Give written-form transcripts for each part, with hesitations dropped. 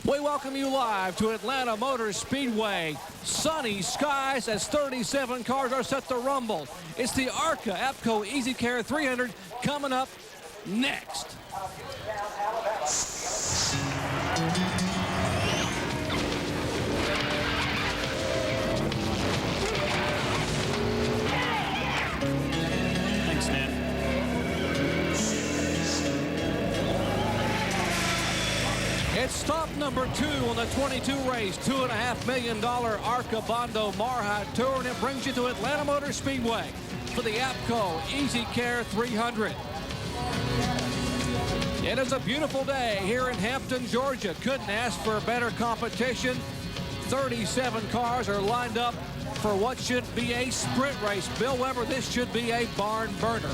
We welcome you live to Atlanta Motor Speedway. Sunny skies as 37 cars are set to rumble. It's the ARCA APCO EasyCare 300 coming up next. Thanks, Ned. It's stop number 2 on the 22 race, $2.5 million ARCA Bondo Mar-Hyde Tour, and it brings you to Atlanta Motor Speedway for the APCO EasyCare 300. It is a beautiful day here in Hampton, Georgia. Couldn't ask for better competition. 37 cars are lined up for what should be a sprint race. Bill Weber, this should be a barn burner.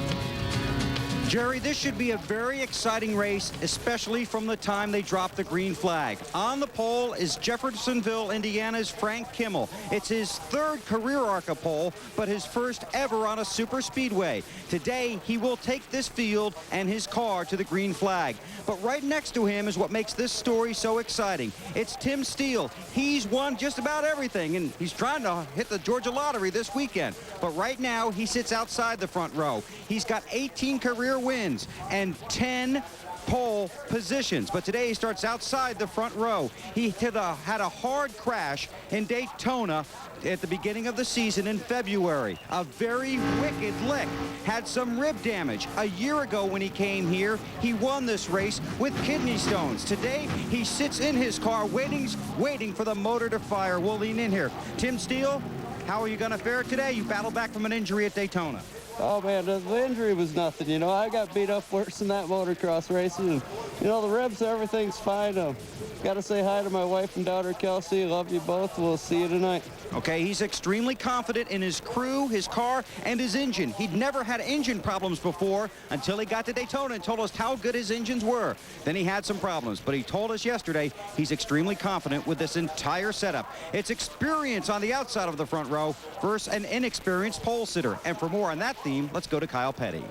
Jerry, this should be a very exciting race, especially from the time they drop the green flag. On the pole is Jeffersonville, Indiana's Frank Kimmel. It's his third career ARCA pole, but his first ever on a super speedway. Today, he will take this field and his car to the green flag. But right next to him is what makes this story so exciting. It's Tim Steele. He's won just about everything, and he's trying to hit the Georgia lottery this weekend. But right now, he sits outside the front row. He's got 18 career wins and 10 pole positions, but today he starts outside the front row. He had a hard crash in Daytona at the beginning of the season in February. A very wicked lick. Had some rib damage. A year ago when he came here, he won this race with kidney stones. Today, he sits in his car waiting for the motor to fire. We'll lean in here. Tim Steele, how are you going to fare today? You battled back from an injury at Daytona. Oh, man, the injury was nothing. You know, I got beat up worse than that motocross racing. And, you know, the ribs, everything's fine. Got to say hi to my wife and daughter, Kelsey. Love you both. We'll see you tonight. Okay, he's extremely confident in his crew, his car, and his engine. He'd never had engine problems before until he got to Daytona and told us how good his engines were. Then he had some problems, but he told us yesterday he's extremely confident with this entire setup. It's experience on the outside of the front row versus an inexperienced pole sitter. And for more on that theme, let's go to Kyle Petty.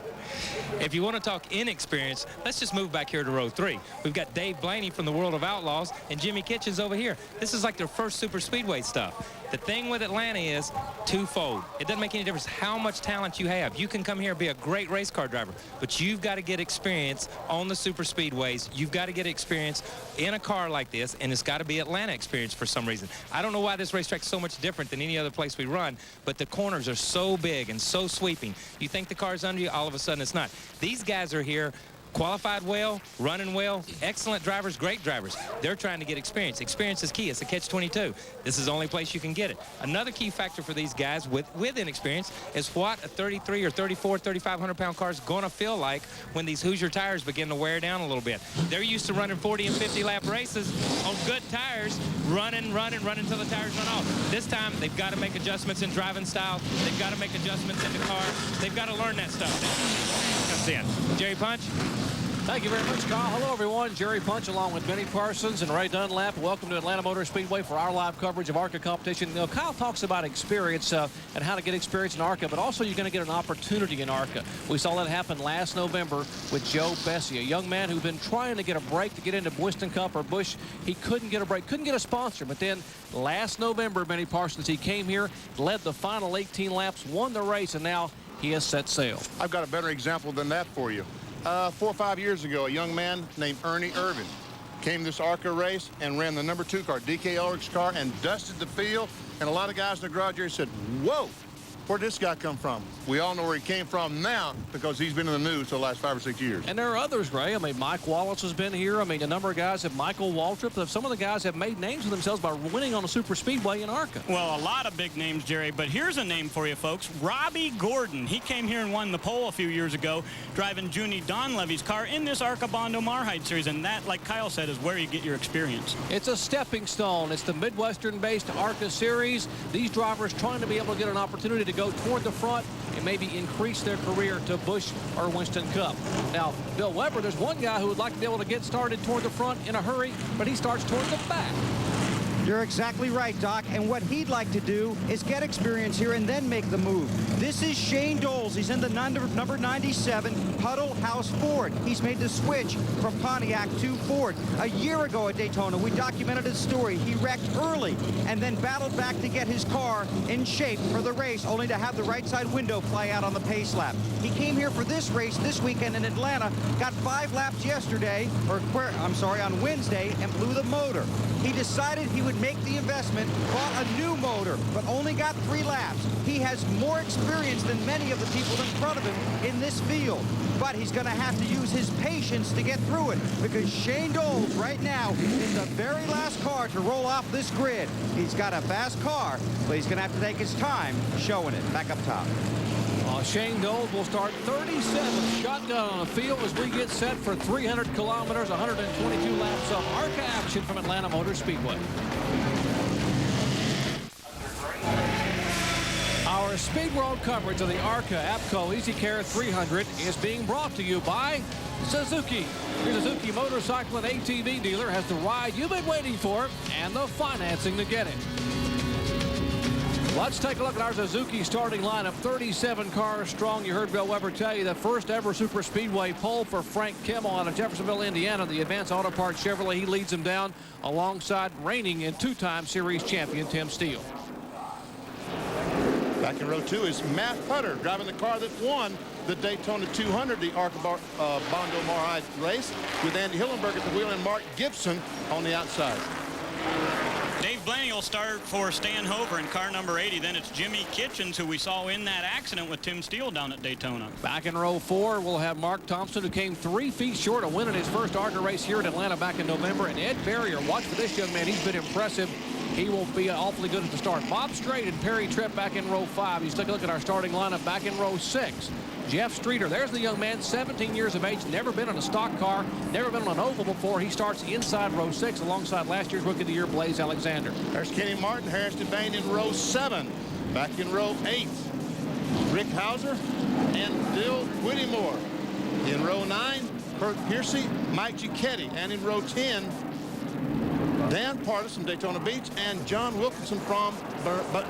If you want to talk inexperience, let's just move back here to row 3. We've got Dave Blaney from the World of Outlaws and Jimmy Kitchens over here. This is like their first super speedway stuff. The thing with Atlanta is twofold. It doesn't make any difference how much talent you have. You can come here and be a great race car driver, but you've got to get experience on the super speedways. You've got to get experience in a car like this, and it's got to be Atlanta experience for some reason. I don't know why this racetrack is so much different than any other place we run, but the corners are so big and so sweeping. You think the car's under you, all of a sudden it's not. These guys are here qualified well, running well, excellent drivers, great drivers. They're trying to get experience. Experience is key. It's a catch-22. This is the only place you can get it. Another key factor for these guys with inexperience is what a 33 or 34, 3,500-pound car is going to feel like when these Hoosier tires begin to wear down a little bit. They're used to running 40 and 50-lap races on good tires, running until the tires run off. This time, they've got to make adjustments in driving style. They've got to make adjustments in the car. They've got to learn that stuff. Comes in. Jerry Punch. Thank you very much, Kyle. Hello, everyone. Jerry Punch along with Benny Parsons and Ray Dunlap. Welcome to Atlanta Motor Speedway for our live coverage of ARCA competition. You know, Kyle talks about experience and how to get experience in ARCA, but also you're going to get an opportunity in ARCA. We saw that happen last November with Joe Bessie, a young man who'd been trying to get a break to get into Boyston Cup or Busch. He couldn't get a break, couldn't get a sponsor, but then last November, Benny Parsons, he came here, led the final 18 laps, won the race, and now he has set sail. I've got a better example than that for you. 4 or 5 years ago, a young man named Ernie Irvin came this ARCA race and ran the number 2 car, DK Ulrich's car, and dusted the field. And a lot of guys in the garage here said, whoa, where'd this guy come from? We all know where he came from now because he's been in the news for the last 5 or 6 years. And there are others, Ray. I mean, Mike Wallace has been here. I mean, a number of guys have, Michael Waltrip. Some of the guys have made names for themselves by winning on a super speedway in ARCA. Well, a lot of big names, Jerry, but here's a name for you, folks. Robbie Gordon. He came here and won the pole a few years ago, driving Junie Donlevy's car in this ARCA Bondo Mar-Hyde series, and that, like Kyle said, is where you get your experience. It's a stepping stone. It's the Midwestern-based ARCA series. These drivers trying to be able to get an opportunity to go toward the front and maybe increase their career to Busch or Winston Cup. Now, Bill Weber, there's one guy who would like to be able to get started toward the front in a hurry, but he starts toward the back. You're exactly right, Doc. And what he'd like to do is get experience here and then make the move. This is Shane Doles. He's in the number 97 Puddle House Ford. He's made the switch from Pontiac to Ford. A year ago at Daytona, we documented his story. He wrecked early and then battled back to get his car in shape for the race, only to have the right side window fly out on the pace lap. He came here for this race this weekend in Atlanta, got 5 laps yesterday, on Wednesday, and blew the motor. He decided he would make the investment, bought a new motor, but only got 3 laps. He has more experience than many of the people in front of him in this field, but he's going to have to use his patience to get through it, because Shane Doles right now is the very last car to roll off this grid. He's got a fast car, but he's going to have to take his time showing it. Back up top. Shane Doles will start 37th shotgun on the field as we get set for 300 kilometers, 122 laps of ARCA action from Atlanta Motor Speedway. Our Speed World coverage of the ARCA APCO EasyCare 300 is being brought to you by Suzuki. Your Suzuki motorcycle and ATV dealer has the ride you've been waiting for and the financing to get it. Let's take a look at our Suzuki starting lineup. 37 cars strong. You heard Bill Weber tell you the first ever Super Speedway pole for Frank Kimmel out of Jeffersonville, Indiana. The Advanced Auto Parts Chevrolet. He leads them down alongside reigning and 2-time series champion Tim Steele. Back in row 2 is Matt Hutter driving the car that won the Daytona 200, the ARCA Bondo Mar-Hyde race, with Andy Hillenberg at the wheel and Mark Gibson on the outside. Dave Blaney will start for Stan Hover in car number 80. Then it's Jimmy Kitchens, who we saw in that accident with Tim Steele down at Daytona. Back in row 4, we'll have Mark Thompson, who came 3 feet short of winning his first ARCA race here in Atlanta back in November. And Ed Barrier, watch for this young man. He's been impressive. He will be awfully good at the start. Bob Strait and Perry Tripp back in row 5. He's taking a look at our starting lineup back in row 6. Jeff Streeter, there's the young man, 17 years of age, never been in a stock car, never been on an oval before. He starts inside row 6 alongside last year's Rookie of the Year, Blaze Alexander. There's Kenny Martin, Harrison Bain in row 7. Back in row 8, Rick Hauser and Dill Whittemore. In row 9, Bert Piercy, Mike Giacchetti. And in row 10, Dan Partis from Daytona Beach and John Wilkinson from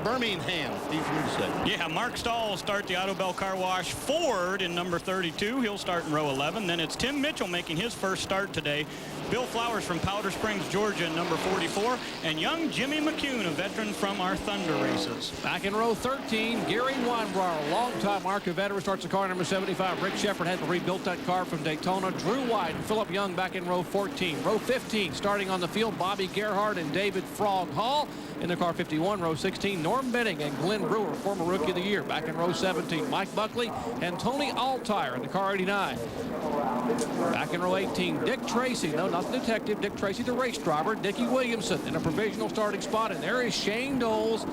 Birmingham. Easy for me to say. Yeah, Mark Stahl will start the Auto Bell Car Wash Ford in number 32. He'll start in row 11. Then it's Tim Mitchell making his first start today. Bill Flowers from Powder Springs, Georgia, in number 44. And young Jimmy McCune, a veteran from our Thunder races. Back in row 13, Gary Weinbauer, longtime ARCA veteran, starts the car number 75. Rick Shepard had to rebuild that car from Daytona. Drew White and Philip Young back in row 14. Row 15, starting on the field, Bobby Gerhardt and David Frog Hall. In the car 51, row 16, Norm Benning and Glenn Brewer, former Rookie of the Year. Back in row 17, Mike Buckley and Tony Altire in the car 89. Back in row 18, Dick Tracy, no, not the detective, Dick Tracy, the race driver, Dickie Williamson in a provisional starting spot. And there is Shane Doles,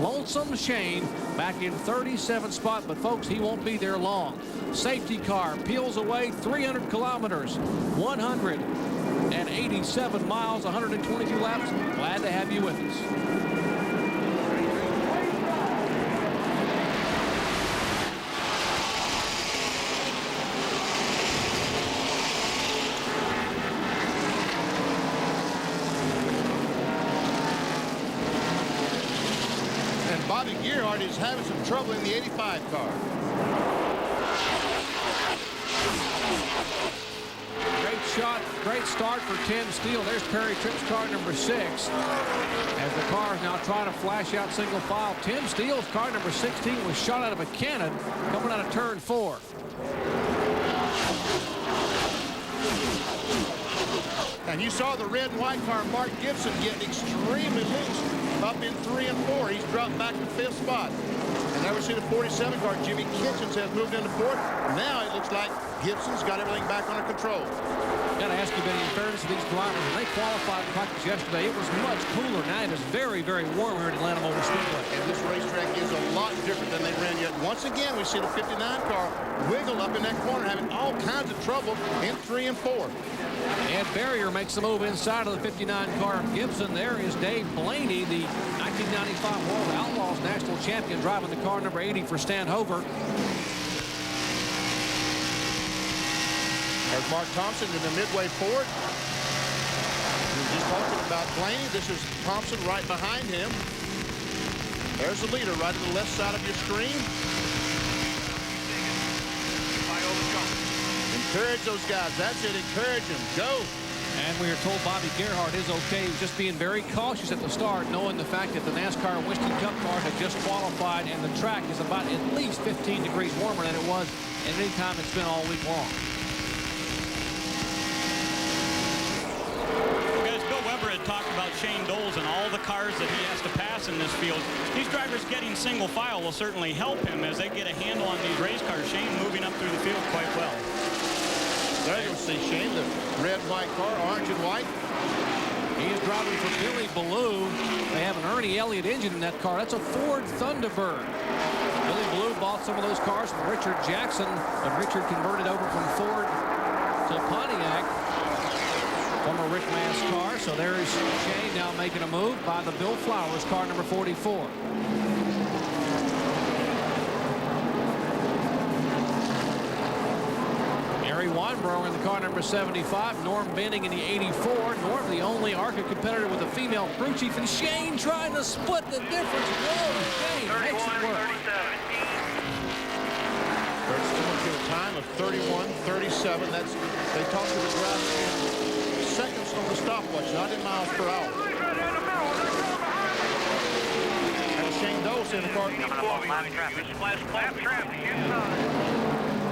Lonesome Shane, back in 37th spot, but folks, he won't be there long. Safety car peels away 300 kilometers, 187 miles, 122 laps. Glad to have you with us. And Bobby Gerhardt is having some trouble in the 85 car. Great start for Tim Steele. There's Perry Tripp's car number 6. As the car is now trying to flash out single file. Tim Steele's car number 16 was shot out of a cannon coming out of turn 4. And you saw the red and white car, Mark Gibson, get extremely loose up in 3 and 4. He's dropped back to 5th spot. And there we see the 47 car, Jimmy Kitchens, has moved into 4th. Now it looks like Gibson's got everything back under control. Got to ask you, Benny, in fairness to these drivers, when they qualified in practice yesterday, it was much cooler. Now it is very, very warm here at Atlanta Motor Speedway. And this racetrack is a lot different than they ran yet. Once again, we see the 59 car wiggle up in that corner, having all kinds of trouble in 3 and 4. Ed Barrier makes the move inside of the 59 car of Gibson. There is Dave Blaney, the 1995 World Outlaws national champion, driving the car number 80 for Stan Hover. There's Mark Thompson in the midway Ford. He's just talking about Blaney. This is Thompson right behind him. There's the leader right to the left side of your screen. Encourage those guys. That's it. Encourage them. Go. And we are told Bobby Gerhart is okay. He was just being very cautious at the start, knowing the fact that the NASCAR Winston Cup cars had just qualified, and the track is about at least 15 degrees warmer than it was at any time it's been all week long. Guys, Bill Weber had talked about Shane Doles and all the cars that he has to pass in this field. These drivers getting single file will certainly help him as they get a handle on these race cars. Shane moving up through the field quite well. There you see Shane, the red-white car, orange and white. He is driving for Billy Ballou. They have an Ernie Elliott engine in that car. That's a Ford Thunderbird. Billy Ballou bought some of those cars from Richard Jackson, but Richard converted over from Ford to Pontiac from a Rick Mass car. So there's Shane now making a move by the Bill Flowers car, number 44. Weinbrower in the car number 75, Norm Benning in the 84. Norm, the only ARCA competitor with a female crew chief, and Shane trying to split the difference. Whoa, Shane makes it work. There's someone to a time of 31:37. That's, they talk to the driver in seconds on the stopwatch, not in miles per hour. And Shane Dawson in the car.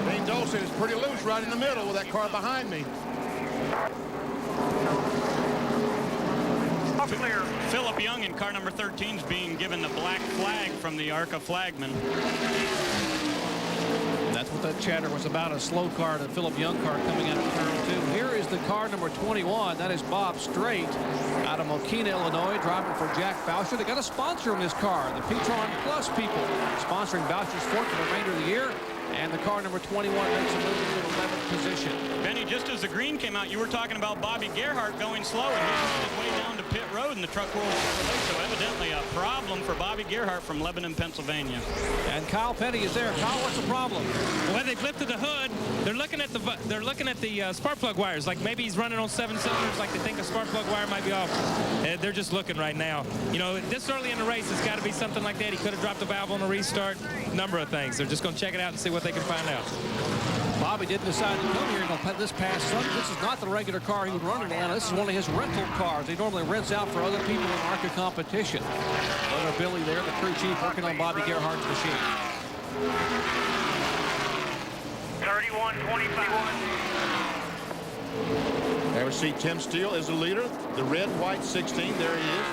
Shane Dawson is pretty loose right in the middle with that car behind me. Clear. Philip Young in car number 13 is being given the black flag from the ARCA flagman. That's what that chatter was about, a slow car, the Philip Young car coming out of turn 2. Here is the car number 21. That is Bob Strait out of Mokina, Illinois, driving for Jack Boucher. They got a sponsor in this car, the Petron Plus people, sponsoring Boucher's Ford for the remainder of the year. And the car number 21 makes a move into 11th position. Benny, just as the green came out, you were talking about Bobby Gerhart going slow, and he's on his way down to pit road in the Truck World Chevrolet. So evidently a problem for Bobby Gerhart from Lebanon, Pennsylvania. And Kyle Petty is there. Kyle, what's the problem? Well, they've lifted the hood. They're looking at the spark plug wires. Like maybe he's running on 7 cylinders. Like they think a spark plug wire might be off. They're just looking right now. You know, this early in the race, it's got to be something like that. He could have dropped the valve on the restart. Number of things. They're just going to check it out and see what they can find out. Bobby didn't decide to come here this past Sunday. This is not the regular car he would run in Atlanta. This is one of his rental cars. He normally rents out for other people in ARCA competition. Brother Billy there, the crew chief, working on Bobby Gerhart's machine. 31-25. There we see Tim Steele is the leader, the red-white 16. There he is.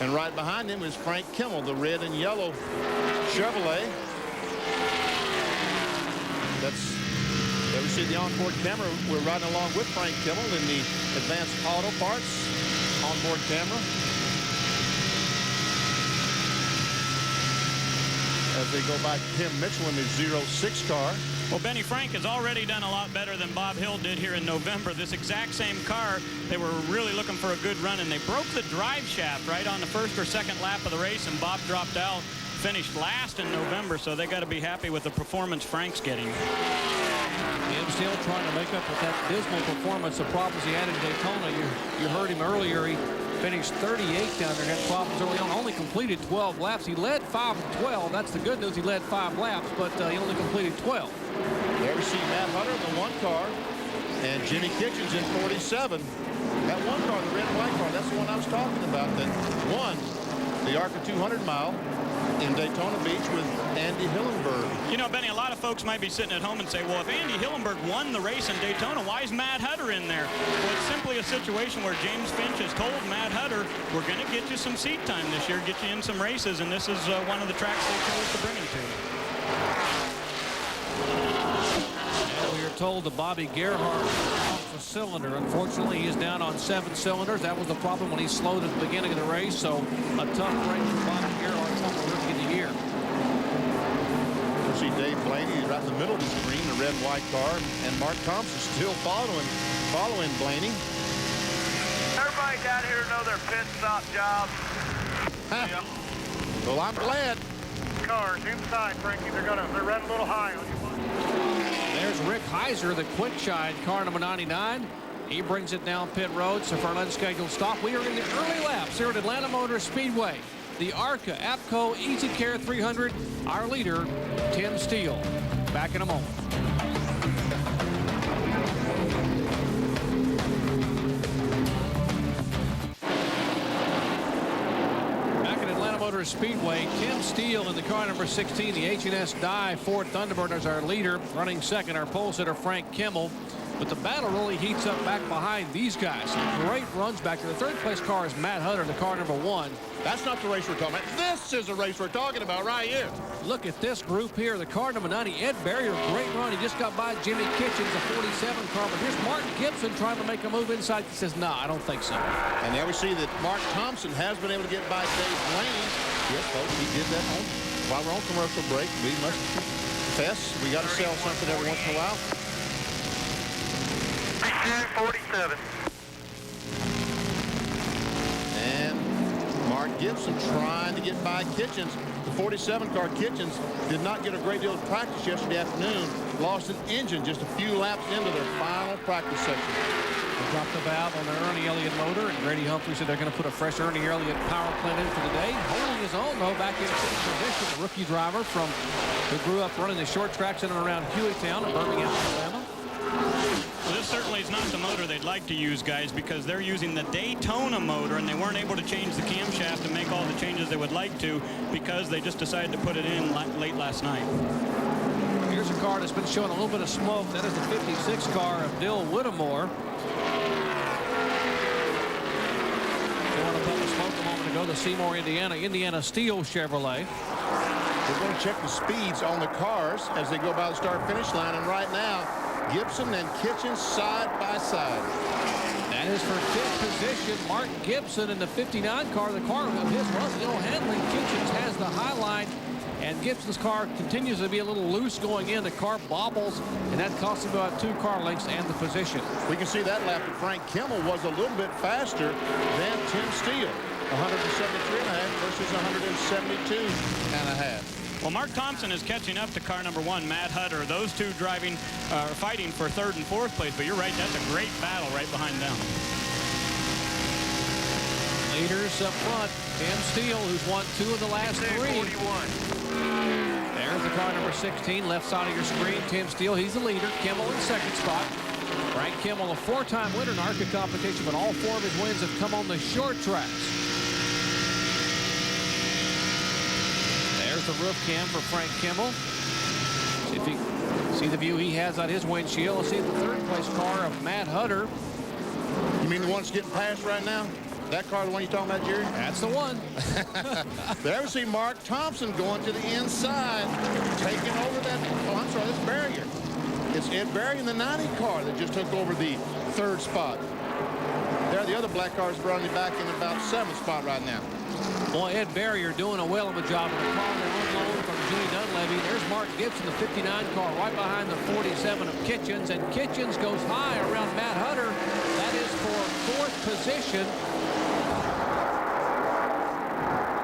And right behind him is Frank Kimmel, the red and yellow Chevrolet. There we see the onboard camera. We're riding along with Frank Kimmel in the Advanced Auto Parts onboard camera. As they go by Tim Mitchell in his 06 car. Well, Benny, Frank has already done a lot better than Bob Hill did here in November. This exact same car, they were really looking for a good run, and they broke the drive shaft right on the first or second lap of the race, and Bob dropped out, finished last in November, so they got to be happy with the performance Frank's getting. Tim Steele trying to make up with that dismal performance, the problems he had in Daytona. You heard him earlier. He finished 38 down there, had problems early on, only completed 12 laps. He led 5 of 12. That's the good news. He led 5 laps, but he only completed 12. There we see Matt Hunter in the 1 car, and Jimmy Kitchens in 47. That 1 car, the red and white car, that's the one I was talking about that won the ARCA 200 mile in Daytona Beach with Andy Hillenberg. You know, Benny, a lot of folks might be sitting at home and say, well, if Andy Hillenberg won the race in Daytona, why is Matt Hutter in there? Well, it's simply a situation where James Finch has told Matt Hutter, we're going to get you some seat time this year, get you in some races, and this is one of the tracks they chose to bring him to. And we are told that Bobby Gerhart off a cylinder. Unfortunately, he is down on 7 cylinders. That was the problem when he slowed at the beginning of the race, so a tough break for Bobby Gerhart, former rookie of the year. We'll see Dave Blaney, he's right in the middle of the screen, the red and white car, and Mark Thompson still following Blaney. Everybody down here know their pit stop jobs. Yeah. Well, I'm glad. Cars inside, Frankie. They're running a little high on you. There's Rick Heiser, the quick shine car number 99. He brings it down pit road. So for an unscheduled stop, we are in the early laps here at Atlanta Motor Speedway. The ARCA APCO EasyCare 300. Our leader, Tim Steele. Back in a moment. Motor Speedway, Tim Steele in the car number 16, the H&S Dye Ford Thunderbird as our leader. Running second, our pole sitter Frank Kimmel. But the battle really heats up back behind these guys. Great runs back there. The third place car is Matt Hutter in the car number 1. That's not the race we're talking about. This is the race we're talking about right here. Look at this group here. The car number 90, Ed Barrier, great run. He just got by Jimmy Kitchens, a 47 car. But here's Martin Gibson trying to make a move inside. He says, nah, I don't think so. And there we see that Mark Thompson has been able to get by Dave Blaney. Yes, folks, he did that while we're on commercial break. We must confess, we got to sell something every once in a while. 47. And Mark Gibson trying to get by Kitchens. The 47 car Kitchens did not get a great deal of practice yesterday afternoon. Lost an engine just a few laps into their final practice section. They dropped the valve on their Ernie Elliott motor, and Grady Humphrey said they're going to put a fresh Ernie Elliott power plant in for the day. Holding his own, though, back in position. The rookie driver who grew up running the short tracks in and around Hueytown in Birmingham, Alabama. Well, this certainly is not the motor they'd like to use, guys, because they're using the Daytona motor, and they weren't able to change the camshaft and make all the changes they would like to because they just decided to put it in late last night. Here's a car that's been showing a little bit of smoke. That is the 56 car of Dill Whittemore. Showing a puff of smoke a moment ago, the Seymour, Indiana Steel Chevrolet. We're going to check the speeds on the cars as they go by the start-finish line, and right now, Gibson and Kitchens side by side. That is for fifth position. Mark Gibson in the 59 car. The car of his was a little handling. Kitchens has the high line, and Gibson's car continues to be a little loose going in. The car bobbles, and that costs him about 2 car lengths and the position. We can see that lap that Frank Kimmel was a little bit faster than Tim Steele. 173.5 versus 172.5. Well, Mark Thompson is catching up to car number 1, Matt Hutter. Those two fighting for 3rd and 4th place, but you're right, that's a great battle right behind them. Leaders up front, Tim Steele, who's won 2 of the last 3. 41. There's the car number 16, left side of your screen. Tim Steele, he's the leader. Kimmel in second spot. Frank Kimmel, a 4-time winner in ARCA competition, but all 4 of his wins have come on the short tracks. There's the roof cam for Frank Kimmel. See if you see the view he has on his windshield. Let's see the 3rd place car of Matt Hutter. You mean the one that's getting passed right now? That car, the one you're talking about, Jerry? That's the one. There we see Mark Thompson going to the inside, taking over that. Oh, I'm sorry, that's Barrier. It's Ed Barrier in the 90 car that just took over the 3rd spot. There, the other black car is running back in about 7th spot right now. Boy, Ed Barrier doing a whale of a job in the car. They're unloading from Jimmy Dunleavy. There's Mark Gibson, the 59 car, right behind the 47 of Kitchens. And Kitchens goes high around Matt Hutter. That is for 4th position.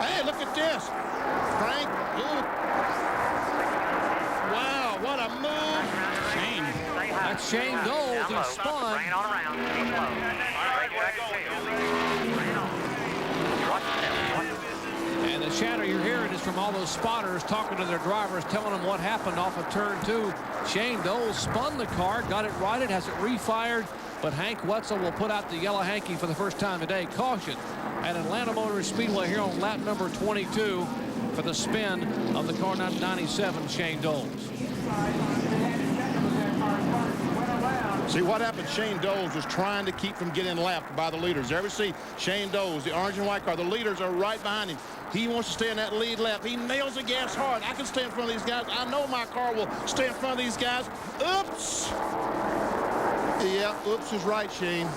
Hey, look at this. Frank, wow, what a move. Shane. That's Shane Doles, who spun. Rain on around. And the chatter you're hearing is from all those spotters talking to their drivers, telling them what happened off of turn 2. Shane Doles spun the car, got it righted, has it refired, but Hank Wetzel will put out the yellow hanky for the first time today. Caution at Atlanta Motor Speedway here on lap number 22 for the spin of the car 97, Shane Doles. See what happened? Shane Doles was trying to keep from getting lapped by the leaders. There we see Shane Doles, the orange and white car. The leaders are right behind him. He wants to stay in that lead lap. He nails the gas hard. I can stay in front of these guys. I know my car will stay in front of these guys. Oops. Yeah, oops is right, Shane.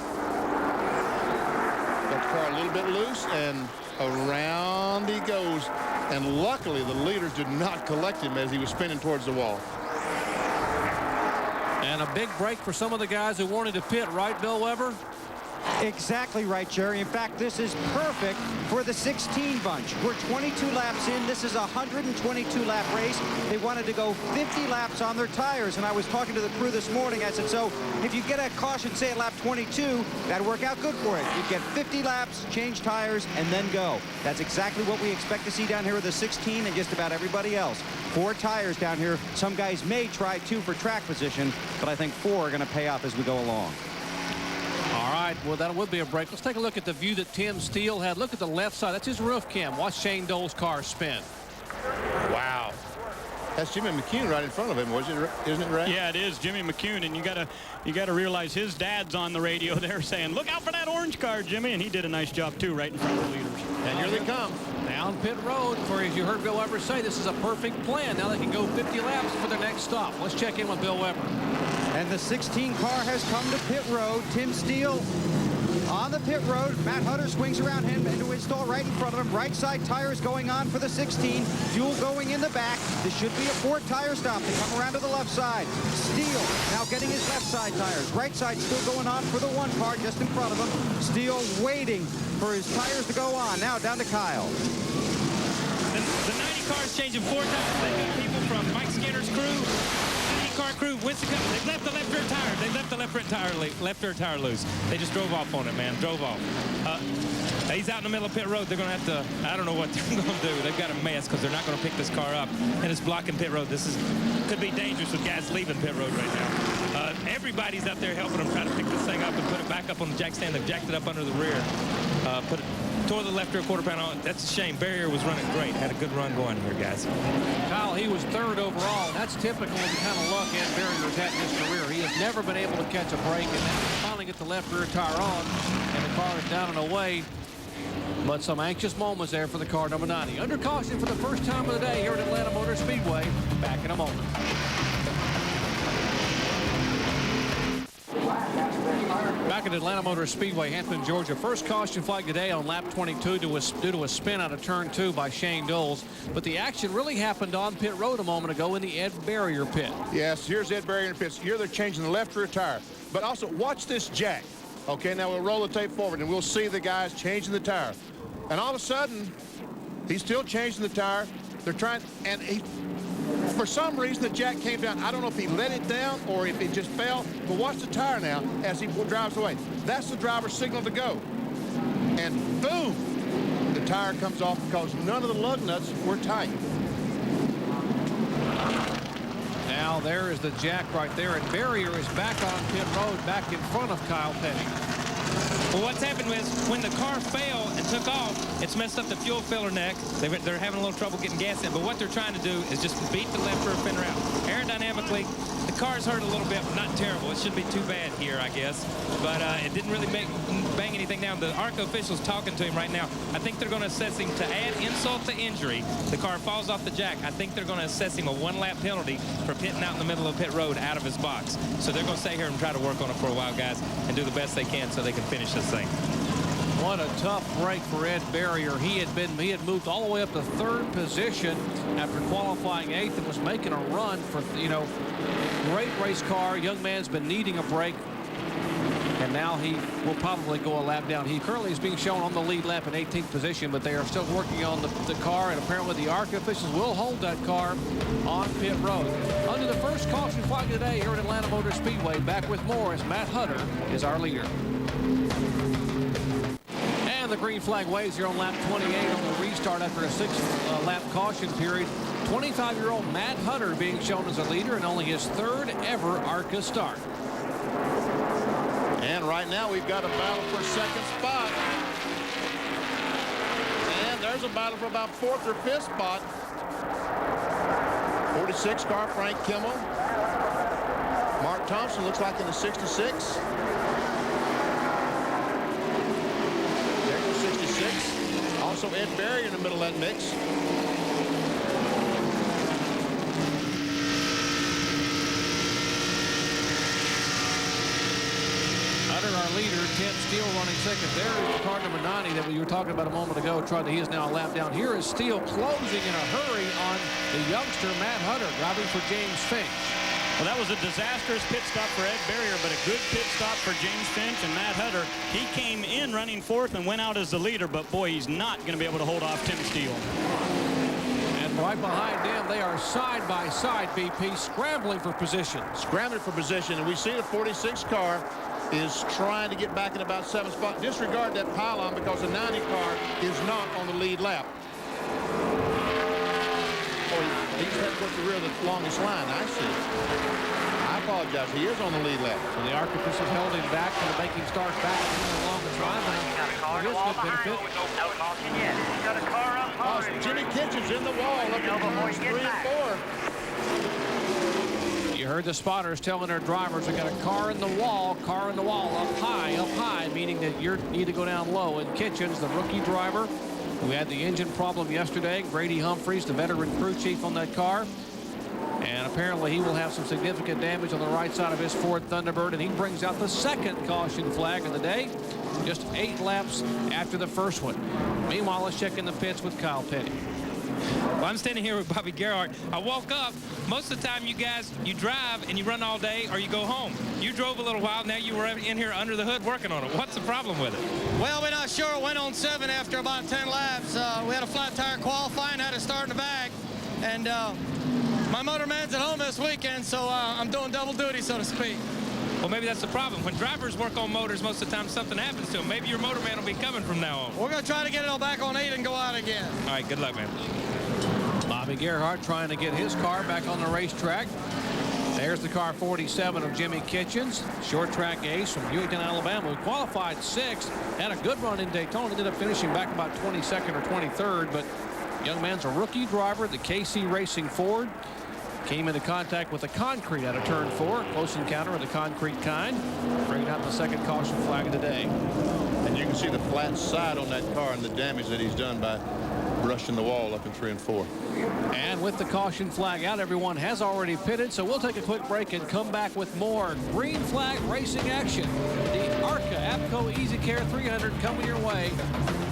Got the car a little bit loose, and around he goes. And luckily, the leaders did not collect him as he was spinning towards the wall. And a big break for some of the guys who wanted to pit, right, Bill Weber? Exactly right, Jerry. In fact, this is perfect for the 16 bunch. We're 22 laps in. This is a 122-lap race. They wanted to go 50 laps on their tires, and I was talking to the crew this morning. I said, so if you get a caution, say at lap 22, that'd work out good for it. You'd get 50 laps, change tires, and then go. That's exactly what we expect to see down here with the 16 and just about everybody else. 4 tires down here. Some guys may try 2 for track position, but I think 4 are going to pay off as we go along. All right, well, that would be a break. Let's take a look at the view that Tim Steele had. Look at the left side. That's his roof cam. Watch Shane Dole's car spin. Wow. That's Jimmy McCune right in front of him, isn't it, Ray? Yeah, it is Jimmy McCune, and you gotta realize his dad's on the radio there saying, "Look out for that orange car, Jimmy," and he did a nice job too, right in front of the leaders. And here they come. Down pit road, for as you heard Bill Weber say, this is a perfect plan. Now they can go 50 laps for their next stop. Let's check in with Bill Weber. And the 16 car has come to pit road. Tim Steele on the pit road. Matt Hutter swings around him and to install right in front of him. Right side tires going on for the 16. Fuel going in the back. This should be a 4 tire stop. They come around to the left side. Steele now getting his left side tires. Right side still going on for the 1 car just in front of him. Steele waiting for his tires to go on. Now down to Kyle. The 90 cars changing 4 times. They got people from Mike Skinner's crew, car crew, Winston Cup. They left the left rear tire. They left the left rear tire loose. They just drove off on it, man. Drove off. He's out in the middle of pit road. They're going to have to, I don't know what they're going to do. They've got a mess because they're not going to pick this car up. And it's blocking pit road. This could be dangerous with guys leaving pit road right now. Everybody's out there helping them try to pick this thing up and put it back up on the jack stand. They've jacked it up under the rear. Tore the left rear quarter panel. That's a shame. Barrier was running great. Had a good run going here, guys. Kyle, he was 3rd overall. That's typical of the kind of luck Ed Barrier's had in his career. He has never been able to catch a break, and then finally get the left rear tire on, and the car is down and away. But some anxious moments there for the car number 90. Under caution for the first time of the day here at Atlanta Motor Speedway. Back in a moment. Back at Atlanta Motor Speedway, Hampton, Georgia. First caution flag today on lap 22 due to a spin out of turn 2 by Shane Doles. But the action really happened on pit road a moment ago in the Ed Barrier pit. Yes, here's Ed Barrier in the pits. Here they're changing the left rear tire. But also, watch this jack. Okay, now we'll roll the tape forward, and we'll see the guys changing the tire. And all of a sudden, he's still changing the tire. They're trying, and for some reason, the jack came down. I don't know if he let it down or if it just fell. But watch the tire now as he drives away. That's the driver's signal to go. And boom, the tire comes off because none of the lug nuts were tight. Now there is the jack right there, and Barrier is back on pit road, back in front of Kyle Petty. Well, what's happened is when the car fell and took off, it's messed up the fuel filler neck. They're having a little trouble getting gas in, but what they're trying to do is just beat the left rear fender out. Aerodynamically, the car's hurt a little bit, but not terrible. It shouldn't be too bad here, I guess. But it didn't really bang anything down. The ARCA official's talking to him right now. I think they're going to assess him to add insult to injury. The car falls off the jack. I think they're going to assess him a 1-lap penalty for pitting out in the middle of pit road out of his box. So they're going to stay here and try to work on it for a while, guys, and do the best they can so they can finish this thing. What a tough break for Ed Barrier. He had moved all the way up to 3rd position after qualifying 8th and was making a run for, great race car. Young man's been needing a break, and now he will probably go a lap down. He currently is being shown on the lead lap in 18th position, but they are still working on the car, and apparently the ARCA officials will hold that car on pit road. Under the first caution flag today here at Atlanta Motor Speedway. Back with more as Matt Hutter is our leader. And the green flag waves here on lap 28 on the restart after a 6-lap caution period. 25-year-old Matt Hutter being shown as a leader and only his 3rd ever ARCA start. And right now we've got a battle for 2nd spot. And there's a battle for about 4th or 5th spot. 46 car, Frank Kimmel. Mark Thompson looks like in the 66. Also Ed Barrier in the middle of that mix. Hutter, our leader, Tim Steele running 2nd. There is the car number 90 that we were talking about a moment ago. He is now a lap down. Here is Steele closing in a hurry on the youngster Matt Hutter, driving for James Finch. Well, that was a disastrous pit stop for Ed Barrier, but a good pit stop for James Finch and Matt Hutter. He came in running fourth and went out as the leader, but boy, he's not going to be able to hold off Tim Steele. And right behind them, they are side by side, BP, scrambling for position. Scrambling for position, and we see the 46 car is trying to get back in about 7th spot. Disregard that pylon because the 90 car is not on the lead lap. Oh, he just had to go to the rear of the longest line. I see. I apologize. He is on the lead lap. So the ARCA officials held him back to make him start back in the longest line. Got a car in the wall behind. No caution yet. He's got a car up high. Jimmy Kitchen's in the wall up in turns 3 and 4. You heard the spotters telling their drivers, we got a car in the wall, up high, meaning that you need to go down low. And Kitchens, the rookie driver, who had the engine problem yesterday, Grady Humphreys, the veteran crew chief on that car. And apparently he will have some significant damage on the right side of his Ford Thunderbird, and he brings out the second caution flag of the day, just 8 laps after the first one. Meanwhile, let's check in the pits with Kyle Petty. Well, I'm standing here with Bobby Gerhardt. I woke up. Most of the time, you guys, you drive and you run all day or you go home. You drove a little while. Now you were in here under the hood working on it. What's the problem with it? Well, we're not sure. It went on 7 after about 10 laps. We had a flat tire qualifying, had to start in the back. And my motor man's at home this weekend, so I'm doing double duty, so to speak. Well, maybe that's the problem. When drivers work on motors, most of the time something happens to them. Maybe your motor man will be coming from now on. We're going to try to get it all back on 8 and go out again. All right, good luck, man. Bobby Gerhardt trying to get his car back on the racetrack. There's the car 47 of Jimmy Kitchens, short track ace from Hueyton, Alabama, who qualified 6th, had a good run in Daytona, ended up finishing back about 22nd or 23rd, but young man's a rookie driver, the KC Racing Ford. Came into contact with the concrete out of turn 4, close encounter of the concrete kind, bringing out the second caution flag of the day. And you can see the flat side on that car and the damage that he's done by brushing the wall up in 3 and 4. And with the caution flag out, everyone has already pitted, so we'll take a quick break and come back with more green flag racing action. The ARCA APCO EasyCare 300 coming your way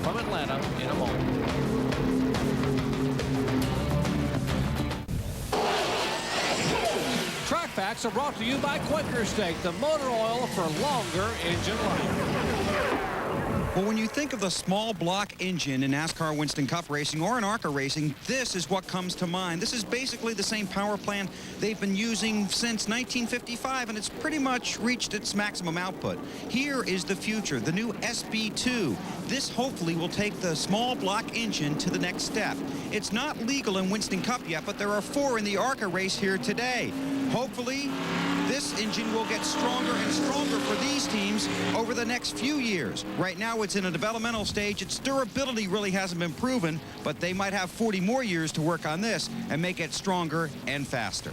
from Atlanta in a moment. Track Facts are brought to you by Quaker State, the motor oil for longer engine life. Well, when you think of the small block engine in NASCAR Winston Cup racing or in ARCA racing, this is what comes to mind. This is basically the same power plant they've been using since 1955, and it's pretty much reached its maximum output. Here is the future, the new SB2. This hopefully will take the small block engine to the next step. It's not legal in Winston Cup yet, but there are 4 in the ARCA race here today. Hopefully, this engine will get stronger and stronger for these teams over the next few years. Right now, it's in a developmental stage. Its durability really hasn't been proven, but they might have 40 more years to work on this and make it stronger and faster.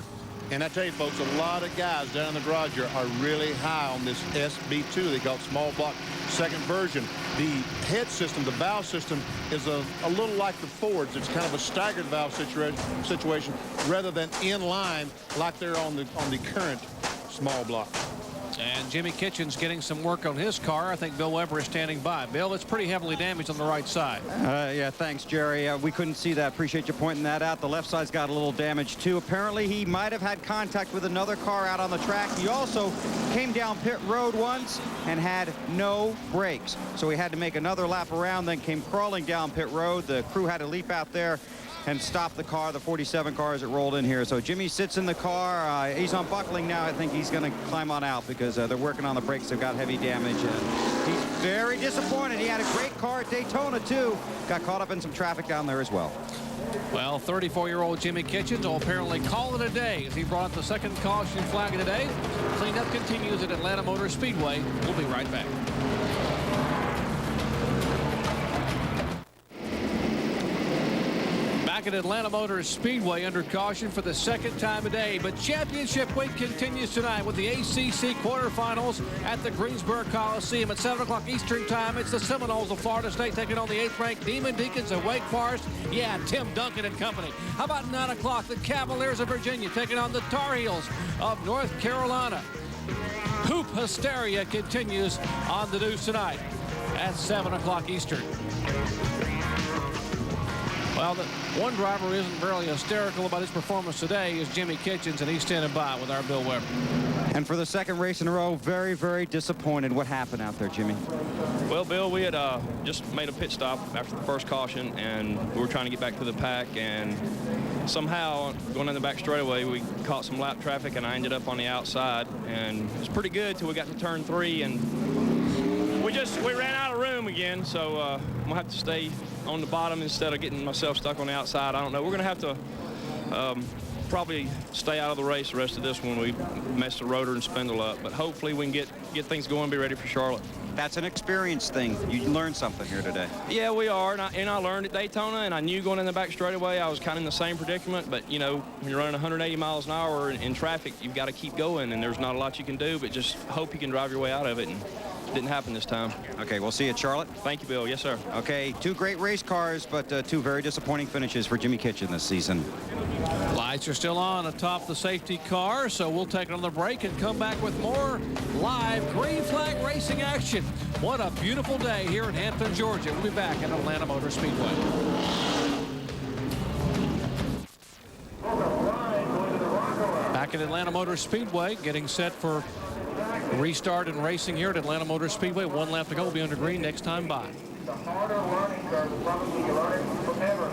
And I tell you, folks, a lot of guys down in the garage here are really high on this SB2. They call it small block second version. The head system, the valve system, is a little like the Fords. It's kind of a staggered valve situation rather than in line like they're on the current small block. And Jimmy Kitchens getting some work on his car. I think Bill Weber is standing by. Bill, it's pretty heavily damaged on the right side. Yeah, thanks, Jerry. We couldn't see that. Appreciate you pointing that out. The left side's got a little damage, too. Apparently, he might have had contact with another car out on the track. He also came down pit road once and had no brakes. So he had to make another lap around, then came crawling down pit road. The crew had to leap out there and stop the car, the 47 car, as it rolled in here. So Jimmy sits in the car. He's unbuckling now. I think he's going to climb on out because they're working on the brakes. They've got heavy damage. And he's very disappointed. He had a great car at Daytona, too. Got caught up in some traffic down there as well. Well, 34-year-old Jimmy Kitchens will apparently call it a day as he brought the second caution flag of the day. Cleanup continues at Atlanta Motor Speedway. We'll be right back. Back at Atlanta Motor Speedway under caution for the second time today, but championship week continues tonight with the ACC quarterfinals at the Greensboro Coliseum at 7 o'clock Eastern time. It's the Seminoles of Florida State taking on the 8th-ranked Demon Deacons of Wake Forest. Yeah, Tim Duncan and company. How about 9 o'clock, the Cavaliers of Virginia taking on the Tar Heels of North Carolina. Hoop hysteria continues on the news tonight at 7 o'clock Eastern. Well, the one driver isn't really hysterical about his performance today is Jimmy Kitchens, and he's standing by with our Bill Weber. And for the second race in a row, very, very disappointed. What happened out there, Jimmy? Well, Bill, we had just made a pit stop after the first caution, and we were trying to get back to the pack, and somehow going in the back straightaway, we caught some lap traffic, and I ended up on the outside, and it was pretty good till we got to turn 3, and we ran out of room again, so I'm gonna have to stay on the bottom instead of getting myself stuck on the outside. I don't know. We're gonna have to probably stay out of the race the rest of this one. We messed the rotor and spindle up, but hopefully we can get things going and be ready for Charlotte. That's an experience thing. You learned something here today. Yeah, we are, and I learned at Daytona, and I knew going in the back straightaway I was kind of in the same predicament, but, you know, when you're running 180 miles an hour in traffic, you've got to keep going, and there's not a lot you can do, but just hope you can drive your way out of it, and it didn't happen this time. Okay, we'll see you at Charlotte. Thank you, Bill. Yes, sir. Okay, 2 great race cars, but 2 very disappointing finishes for Jimmy Kitchen this season. Lights are still on atop the safety car, so we'll take another break and come back with more live green flag racing action. What a beautiful day here in Hampton, Georgia. We'll be back at Atlanta Motor Speedway. Back at Atlanta Motor Speedway, getting set for restart and racing here at Atlanta Motor Speedway. 1 lap to go. We'll be under green next time by. The harder learning curve, probably you learn forever.